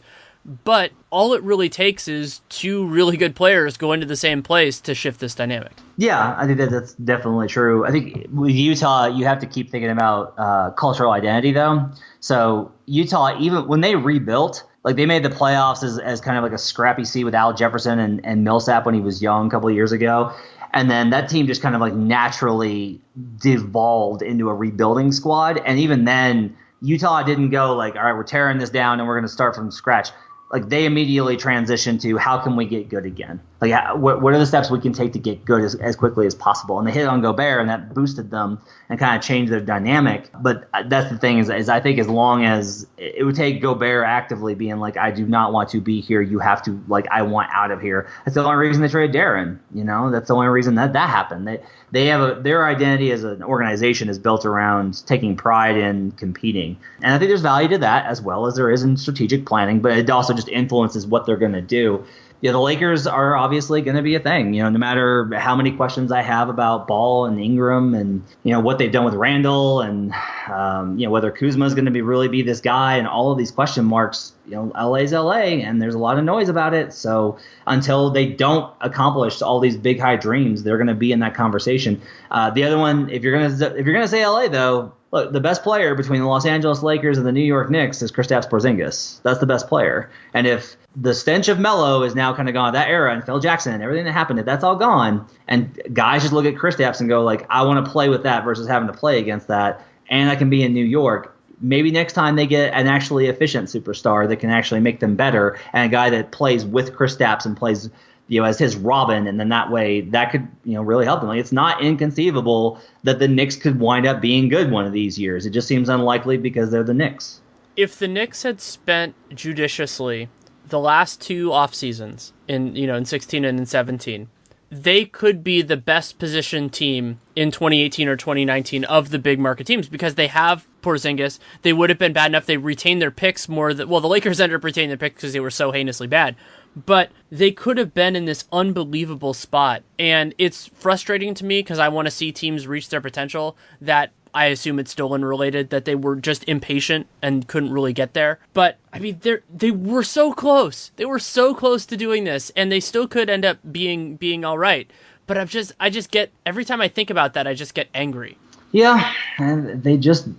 But all it really takes is 2 really good players going to the same place to shift this dynamic. Yeah, I think that's definitely true. I think with Utah, you have to keep thinking about cultural identity, though. So Utah, even when they rebuilt, they made the playoffs as kind of like a scrappy seed with Al Jefferson and Millsap when he was young a couple of years ago. And then that team just kind of naturally devolved into a rebuilding squad. And even then, Utah didn't go all right, we're tearing this down and we're going to start from scratch. They immediately transitioned to how can we get good again? What are the steps we can take to get good as quickly as possible? And they hit on Gobert, and that boosted them and kind of changed their dynamic. But that's the thing is I think as long as it would take Gobert actively being I do not want to be here. You have to I want out of here. That's the only reason they traded Darren. That's the only reason that happened. They have their identity as an organization is built around taking pride in competing. And I think there's value to that as well as there is in strategic planning, but it also just influences what they're going to do. The Lakers are obviously going to be a thing, no matter how many questions I have about Ball and Ingram and, what they've done with Randall and, whether Kuzma is going to really be this guy and all of these question marks, LA's LA and there's a lot of noise about it. So until they don't accomplish all these big, high dreams, they're going to be in that conversation. The other one, if you're going to say LA, though, look, the best player between the Los Angeles Lakers and the New York Knicks is Kristaps Porzingis. That's the best player. And if the stench of Melo is now kind of gone, that era and Phil Jackson and everything that happened, if that's all gone, and guys just look at Kristaps and go I want to play with that versus having to play against that, and I can be in New York, maybe next time they get an actually efficient superstar that can actually make them better, and a guy that plays with Kristaps and plays as his Robin, and then that way that could really help them. It's not inconceivable that the Knicks could wind up being good one of these years. It just seems unlikely because they're the Knicks. If the Knicks had spent judiciously the last 2 off seasons in 16 and in 17, they could be the best positioned team in 2018 or 2019 of the big market teams because they have Porzingis. They would have been bad enough. They retained their picks more the Lakers ended up retaining their picks because they were so heinously bad. But they could have been in this unbelievable spot. And it's frustrating to me because I want to see teams reach their potential that I assume it's still unrelated, that they were just impatient and couldn't really get there. But, they were so close. They were so close to doing this, and they still could end up being all right. But I just get, every time I think about that, I just get angry. Yeah, and if they just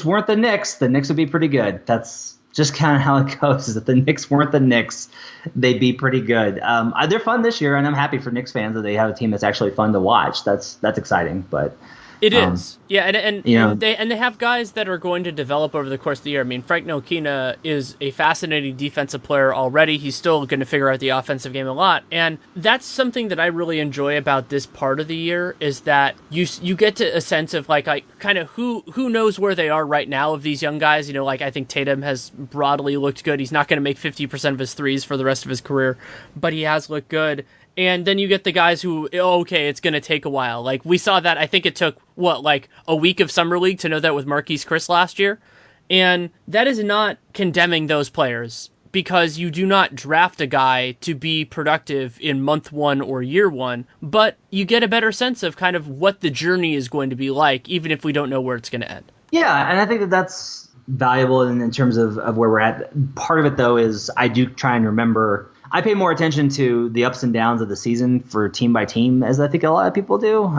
weren't the Knicks would be pretty good. That's just kind of how it goes, is if the Knicks weren't the Knicks, they'd be pretty good. They're fun this year, and I'm happy for Knicks fans that they have a team that's actually fun to watch. That's exciting, but... It is, yeah, and they have guys that are going to develop over the course of the year. Frank Ntilikina is a fascinating defensive player already. He's still going to figure out the offensive game a lot, and that's something that I really enjoy about this part of the year is that you get to a sense of kind of who knows where they are right now of these young guys. I think Tatum has broadly looked good. He's not going to make 50% of his threes for the rest of his career, but he has looked good. And then you get the guys who, it's going to take a while. We saw that, I think it took, a week of Summer League to know that with Marquise Chris last year. And that is not condemning those players because you do not draft a guy to be productive in month 1 or year 1, but you get a better sense of kind of what the journey is going to be like, even if we don't know where it's going to end. Yeah, and I think that's valuable in terms of where we're at. Part of it, though, is I do try and remember... I pay more attention to the ups and downs of the season for team by team, as I think a lot of people do.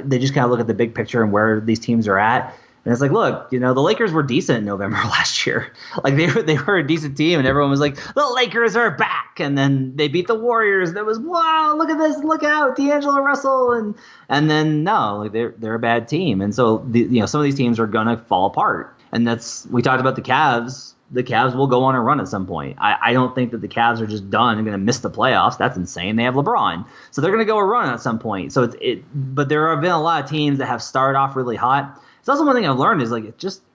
They just kind of look at the big picture and where these teams are at. And it's like, look, the Lakers were decent in November last year. Like they were a decent team, and everyone was like, the Lakers are back. And then they beat the Warriors. And it was, wow, look at this, look out, D'Angelo Russell. And then no, like they're a bad team. And so some of these teams are gonna fall apart. And we talked about the Cavs. The Cavs will go on a run at some point. I don't think that the Cavs are just done and going to miss the playoffs. That's insane. They have LeBron. So they're going to go a run at some point. So but there have been a lot of teams that have started off really hot. It's also one thing I've learned is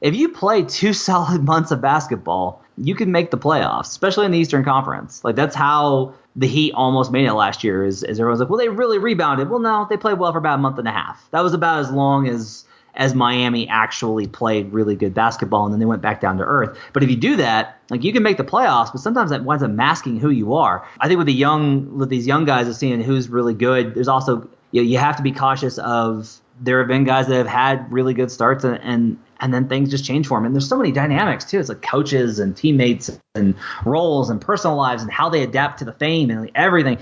if you play 2 solid months of basketball, you can make the playoffs, especially in the Eastern Conference. Like that's how the Heat almost made it last year is everyone's like, well, they really rebounded. Well, no, they played well for about a month and a half. That was about as long as Miami actually played really good basketball, and then they went back down to earth. But if you do that, like you can make the playoffs, but sometimes that winds up masking who you are. I think with these young guys of seeing who's really good, there's also you have to be cautious of there have been guys that have had really good starts and then things just change for them. And there's so many dynamics too. It's like coaches and teammates and roles and personal lives and how they adapt to the fame and everything.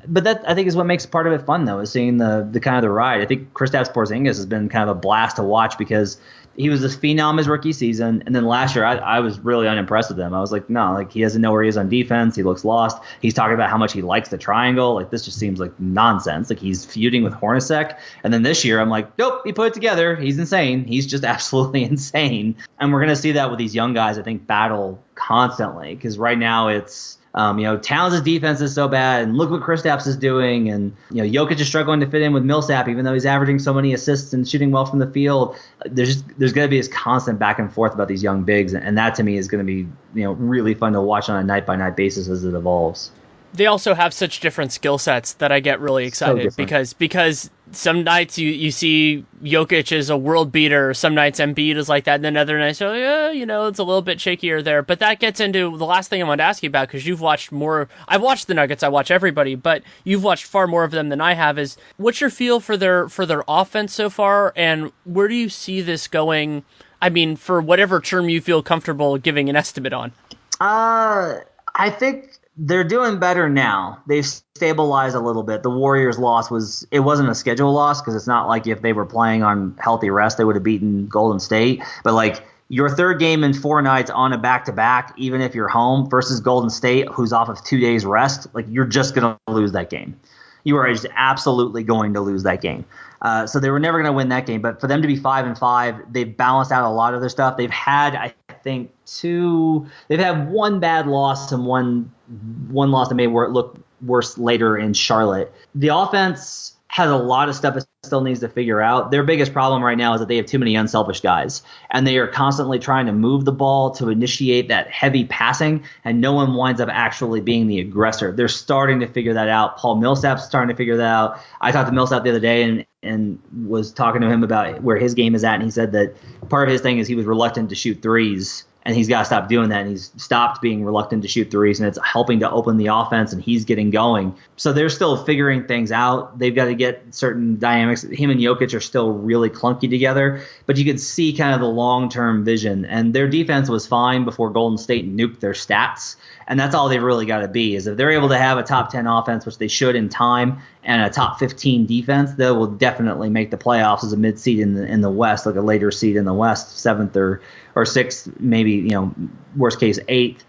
But that, I think, is what makes part of it fun, though, is seeing the kind of the ride. I think Kristaps Porzingis has been kind of a blast to watch because he was this phenom his rookie season, and then last year I was really unimpressed with him. I was like, no, like he doesn't know where he is on defense. He looks lost. He's talking about how much he likes the triangle. Like this just seems like nonsense. Like he's feuding with Hornacek. And then this year I'm like, nope, he put it together. He's insane. He's just absolutely insane. And we're gonna see that with these young guys. I think battle constantly because right now it's. Towns' defense is so bad, and look what Kristaps is doing, and Jokic is struggling to fit in with Millsap, even though he's averaging so many assists and shooting well from the field. There's going to be this constant back and forth about these young bigs, and that to me is going to be really fun to watch on a night by night basis as it evolves. They also have such different skill sets that I get really excited because some nights you see Jokic is a world beater, some nights Embiid is like that, and then other nights, it's a little bit shakier there. But that gets into the last thing I wanted to ask you about, because you've watched more. I've watched the Nuggets, I watch everybody, but you've watched far more of them than I have. Is what's your feel for their offense so far, and where do you see this going? I mean, for whatever term you feel comfortable giving an estimate on. I think they're doing better now. They've stabilized a little bit. The Warriors' loss wasn't a schedule loss because it's not like if they were playing on healthy rest, they would have beaten Golden State. But like your third game in 4 nights on a back-to-back, even if you're home versus Golden State, who's off of 2 days rest, like you're just going to lose that game. You are just absolutely going to lose that game. So they were never going to win that game. But for them to be 5-5, they've balanced out a lot of their stuff. They've had, I think, they've had one bad loss and one loss that made it look worse later in Charlotte. The offense has a lot of stuff it still needs to figure out. Their biggest problem right now is that they have too many unselfish guys, and they are constantly trying to move the ball to initiate that heavy passing, and no one winds up actually being the aggressor. They're starting to figure that out. Paul Millsap's starting to figure that out. I talked to Millsap the other day and was talking to him about where his game is at, and he said that part of his thing is he was reluctant to shoot threes, and he's got to stop doing that, and he's stopped being reluctant to shoot threes, and it's helping to open the offense, and he's getting going. So they're still figuring things out. They've got to get certain dynamics. Him and Jokic are still really clunky together, but you could see kind of the long-term vision. And their defense was fine before Golden State nuked their stats, and that's all they've really got to be, is if they're able to have a top 10 offense, which they should in time, and a top 15 defense, they will definitely make the playoffs as a mid-seed in the West, like a later seed in the West, 7th or 6th, maybe, worst case 8th.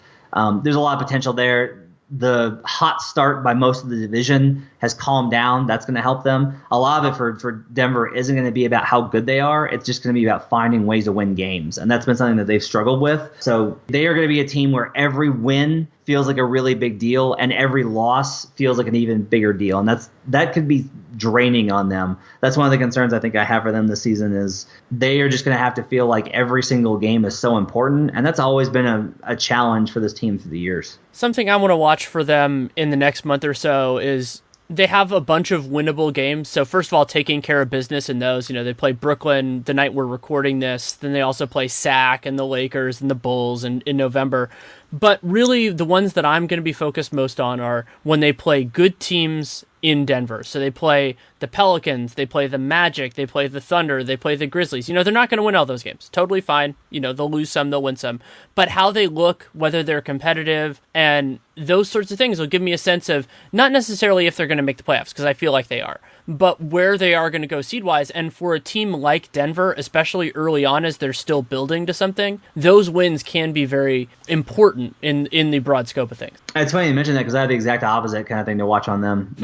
There's a lot of potential there. The hot start by most of the division has calmed down. That's going to help them. A lot of it for Denver isn't going to be about how good they are. It's just going to be about finding ways to win games. And that's been something that they've struggled with. So they are going to be a team where every win feels like a really big deal and every loss feels like an even bigger deal. And that could be draining on them. That's one of the concerns I think I have for them this season is they are just going to have to feel like every single game is so important. And that's always been a challenge for this team through the years. Something I want to watch for them in the next month or so is they have a bunch of winnable games. So first of all, taking care of business in those, they play Brooklyn the night we're recording this. Then they also play Sac and the Lakers and the Bulls in November. But really the ones that I'm going to be focused most on are when they play good teams in Denver. So they play the Pelicans, they play the Magic, they play the Thunder, they play the Grizzlies. They're not going to win all those games. Totally fine. They'll lose some, they'll win some. But how they look, whether they're competitive, and those sorts of things will give me a sense of not necessarily if they're going to make the playoffs, because I feel like they are, but where they are going to go seed-wise. And for a team like Denver, especially early on as they're still building to something, those wins can be very important in the broad scope of things. It's funny you mention that because I have the exact opposite kind of thing to watch on them.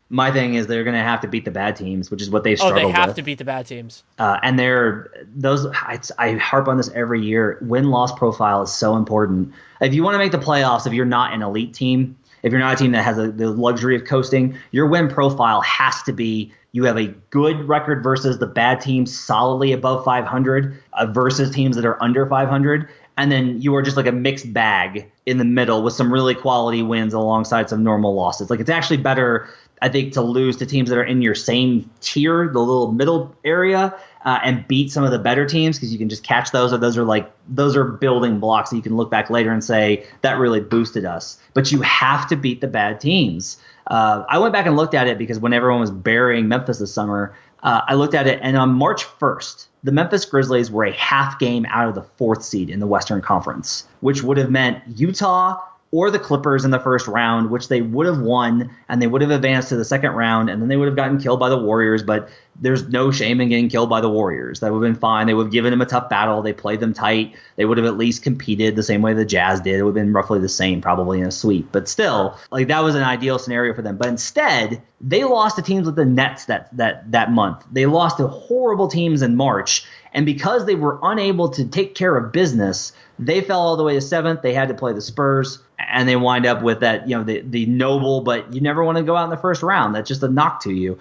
My thing is they're going to have to beat the bad teams, which is what they've struggled with. They have to beat the bad teams. And I harp on this every year. Win-loss profile is so important. If you want to make the playoffs, if you're not an elite team, if you're not a team that has the luxury of coasting, your win profile has to be you have a good record versus the bad teams solidly above 500 versus teams that are under 500. And then you are just like a mixed bag in the middle with some really quality wins alongside some normal losses. Like, it's actually better, I think, to lose to teams that are in your same tier, the little middle area, and beat some of the better teams, because you can just catch those, or those are building blocks that you can look back later and say that really boosted us. But you have to beat the bad teams. I went back and looked at it because when everyone was burying Memphis this summer, I looked at it, and on March 1st, the Memphis Grizzlies were a half game out of the 4th seed in the Western Conference, which would have meant Utah or the Clippers in the first round, which they would have won, and they would have advanced to the second round, and then they would have gotten killed by the Warriors. But there's no shame in getting killed by the Warriors. That would have been fine. They would have given them a tough battle. They played them tight. They would have at least competed the same way the Jazz did. It would have been roughly the same, probably in a sweep. But still, that was an ideal scenario for them. But instead, they lost to teams with the Nets that month. They lost to horrible teams in March. And because they were unable to take care of business, they fell all the way to 7th. They had to play the Spurs, and they wind up with that, the noble, but you never want to go out in the first round. That's just a knock to you.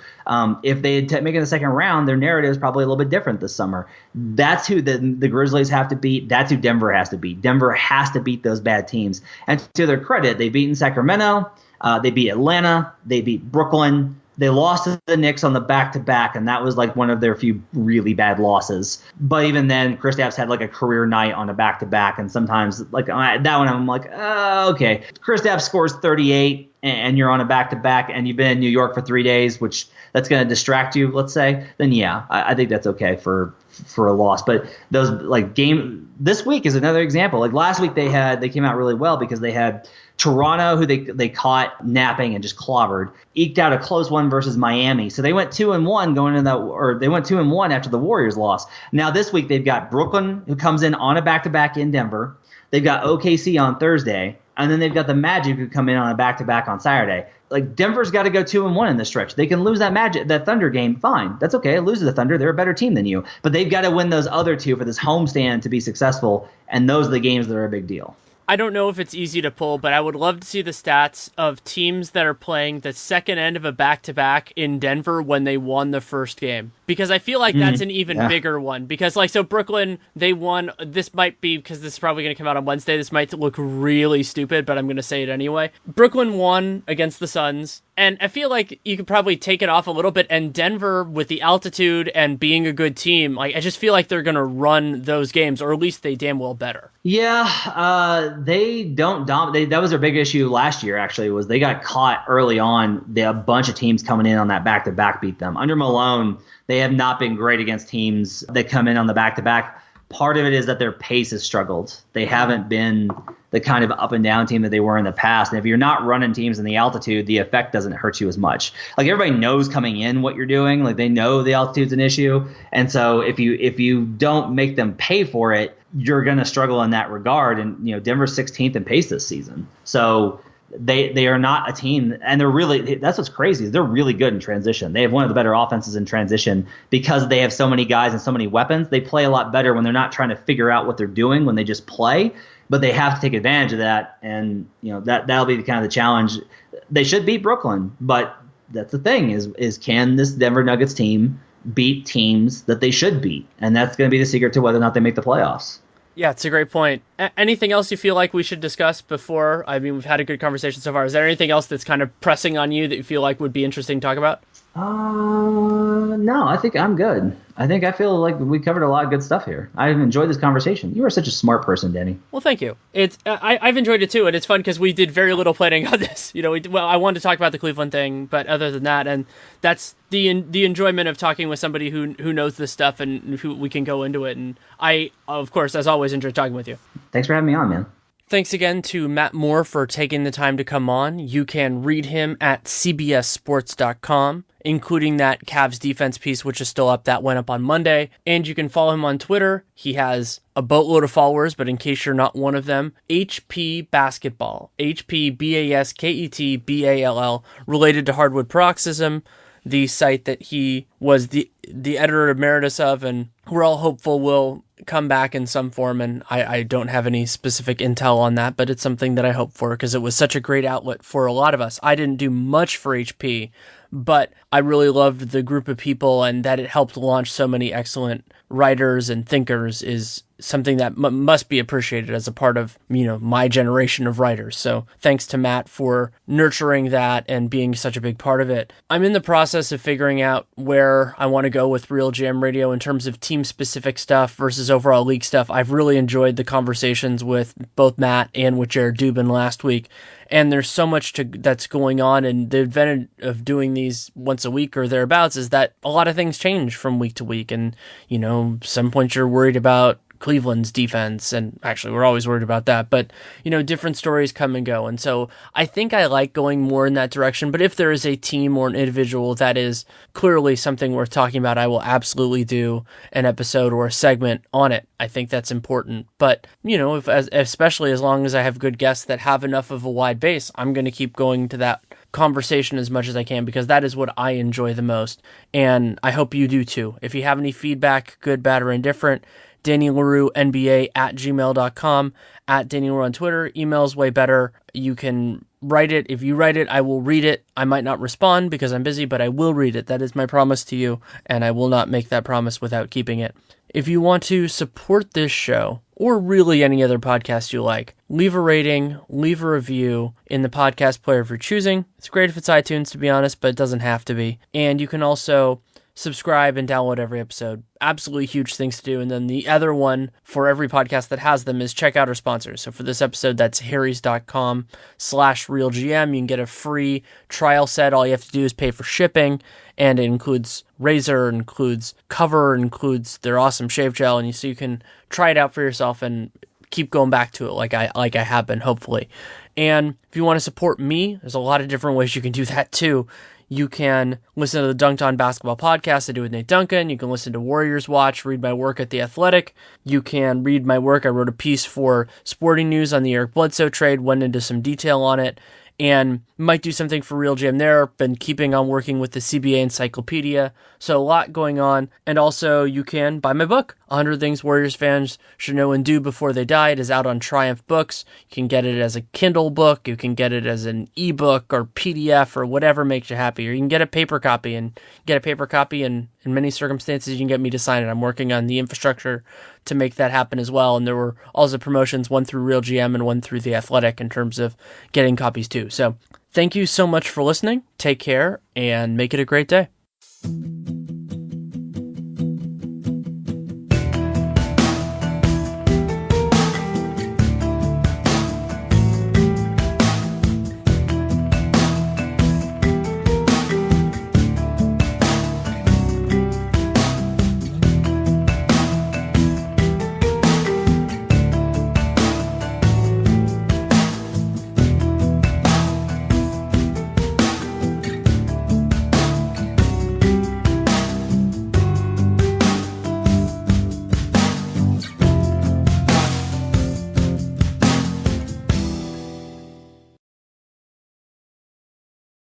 If they had make it the second round, their narrative is probably a little bit different this summer. That's who the Grizzlies have to beat. That's who Denver has to beat. Denver has to beat those bad teams. And to their credit, they beat in Sacramento. They beat Atlanta. They beat Brooklyn. They lost to the Knicks on the back-to-back, and that was one of their few really bad losses. But even then, Kristaps had a career night on a back-to-back, and sometimes that one I'm like, oh, okay. Kristaps scores 38, and you're on a back-to-back, and you've been in New York for 3 days, which that's going to distract you, let's say. Then yeah, I think that's okay for a loss. But those this week is another example. Last week they came out really well because they had Toronto, who they caught napping and just clobbered, eked out a close one versus Miami. So they went 2-1 going into that, or they went 2-1 after the Warriors lost. Now this week they've got Brooklyn, who comes in on a back-to-back in Denver. They've got OKC on Thursday, and then they've got the Magic, who come in on a back-to-back on Saturday. Denver's got to go 2-1 in this stretch. They can lose that Thunder game, fine. That's okay. Lose to the Thunder. They're a better team than you. But they've got to win those other two for this homestand to be successful, and those are the games that are a big deal. I don't know if it's easy to pull, but I would love to see the stats of teams that are playing the second end of a back-to-back in Denver when they won the first game. Because I feel like that's an even bigger one. Because, so Brooklyn, they won. This might be, because this is probably going to come out on Wednesday, this might look really stupid, but I'm going to say it anyway. Brooklyn won against the Suns. And I feel like you could probably take it off a little bit. And Denver, with the altitude and being a good team, I just feel like they're going to run those games, or at least they damn well better. Yeah, they don't dominate. That was their big issue last year, actually, was they got caught early on. A bunch of teams coming in on that back-to-back beat them. Under Malone, they have not been great against teams that come in on the back-to-back. Part of it is that their pace has struggled. They haven't been the kind of up and down team that they were in the past. And if you're not running teams in the altitude, the effect doesn't hurt you as much. Everybody knows coming in what you're doing. They know the altitude's an issue. And so if you don't make them pay for it, you're going to struggle in that regard. And Denver's 16th in pace this season. So they are not a team, and that's what's crazy, is they're really good in transition. They have one of the better offenses in transition because they have so many guys and so many weapons. They play a lot better when they're not trying to figure out what they're doing, when they just play, but they have to take advantage of that. And that'll be kind of the challenge. They should beat Brooklyn, but that's the thing is can this Denver Nuggets team beat teams that they should beat? And that's going to be the secret to whether or not they make the playoffs. Yeah, it's a great point. Anything else you feel like we should discuss before? I mean, we've had a good conversation so far. Is there anything else that's kind of pressing on you that you feel like would be interesting to talk about? No, I think I'm good. I feel like we covered a lot of good stuff here. I've enjoyed this conversation. You are such a smart person, Danny. Well, thank you. I've enjoyed it too, and it's fun because we did very little planning on this. I wanted to talk about the Cleveland thing, but other than that, and that's the enjoyment of talking with somebody who knows this stuff and who we can go into it. And I, of course, as always, enjoy talking with you. Thanks for having me on, man. Thanks again to Matt Moore for taking the time to come on. You can read him at cbssports.com, including that Cavs defense piece, which is still up. That went up on Monday. And you can follow him on Twitter. He has a boatload of followers, but in case you're not one of them, HP Basketball, HPBasketball, related to Hardwood Paroxysm, the site that he was the editor emeritus of, and we're all hopeful will come back in some form, and I don't have any specific intel on that, but it's something that I hope for because it was such a great outlet for a lot of us. I didn't do much for HP, but I really loved the group of people, and that it helped launch so many excellent writers and thinkers is something that must be appreciated as a part of, my generation of writers. So thanks to Matt for nurturing that and being such a big part of it. I'm in the process of figuring out where I want to go with Real Jam Radio in terms of team-specific stuff versus overall league stuff. I've really enjoyed the conversations with both Matt and with Jared Dubin last week. And there's so much that's going on, and the advantage of doing these once a week or thereabouts is that a lot of things change from week to week. And, some points you're worried about Cleveland's defense, and actually we're always worried about that, but different stories come and go, and so I think I like going more in that direction. But if there is a team or an individual that is clearly something worth talking about, I will absolutely do an episode or a segment on it. I think that's important. But especially as long as I have good guests that have enough of a wide base, I'm going to keep going to that conversation as much as I can, because that is what I enjoy the most, and I hope you do too. If you have any feedback, good, bad, or indifferent, Danny Leroux, NBA @gmail.com, at Danny Leroux on Twitter. Email's way better. You can write it. If you write it, I will read it. I might not respond because I'm busy, but I will read it. That is my promise to you, and I will not make that promise without keeping it. If you want to support this show, or really any other podcast you like, leave a rating, leave a review in the podcast player of your choosing. It's great if it's iTunes, to be honest, but it doesn't have to be. And you can also subscribe and download every episode. Absolutely huge things to do. And then the other one for every podcast that has them is check out our sponsors. So for this episode, that's harrys.com/realgm. You can get a free trial set. All you have to do is pay for shipping, and it includes razor, includes cover, includes their awesome shave gel, and so you can try it out for yourself and keep going back to it like I have been, hopefully. And if you want to support me, there's a lot of different ways you can do that too. You can listen to the Dunked On Basketball podcast I do with Nate Duncan. You can listen to Warriors Watch, read my work at The Athletic. You can read my work. I wrote a piece for Sporting News on the Eric Bledsoe trade, went into some detail on it, and might do something for Real Jam there. Been keeping on working with the CBA Encyclopedia, so a lot going on. And also, you can buy my book, 100 Things Warriors Fans Should Know and Do Before They Die. It is out on Triumph Books. You can get it as a Kindle book, you can get it as an ebook or PDF or whatever makes you happy, or you can get a paper copy. And get a paper copy, and in many circumstances, you can get me to sign it. I'm working on the infrastructure to make that happen as well. And there were also promotions, one through Real GM and one through The Athletic, in terms of getting copies too. So thank you so much for listening. Take care and make it a great day.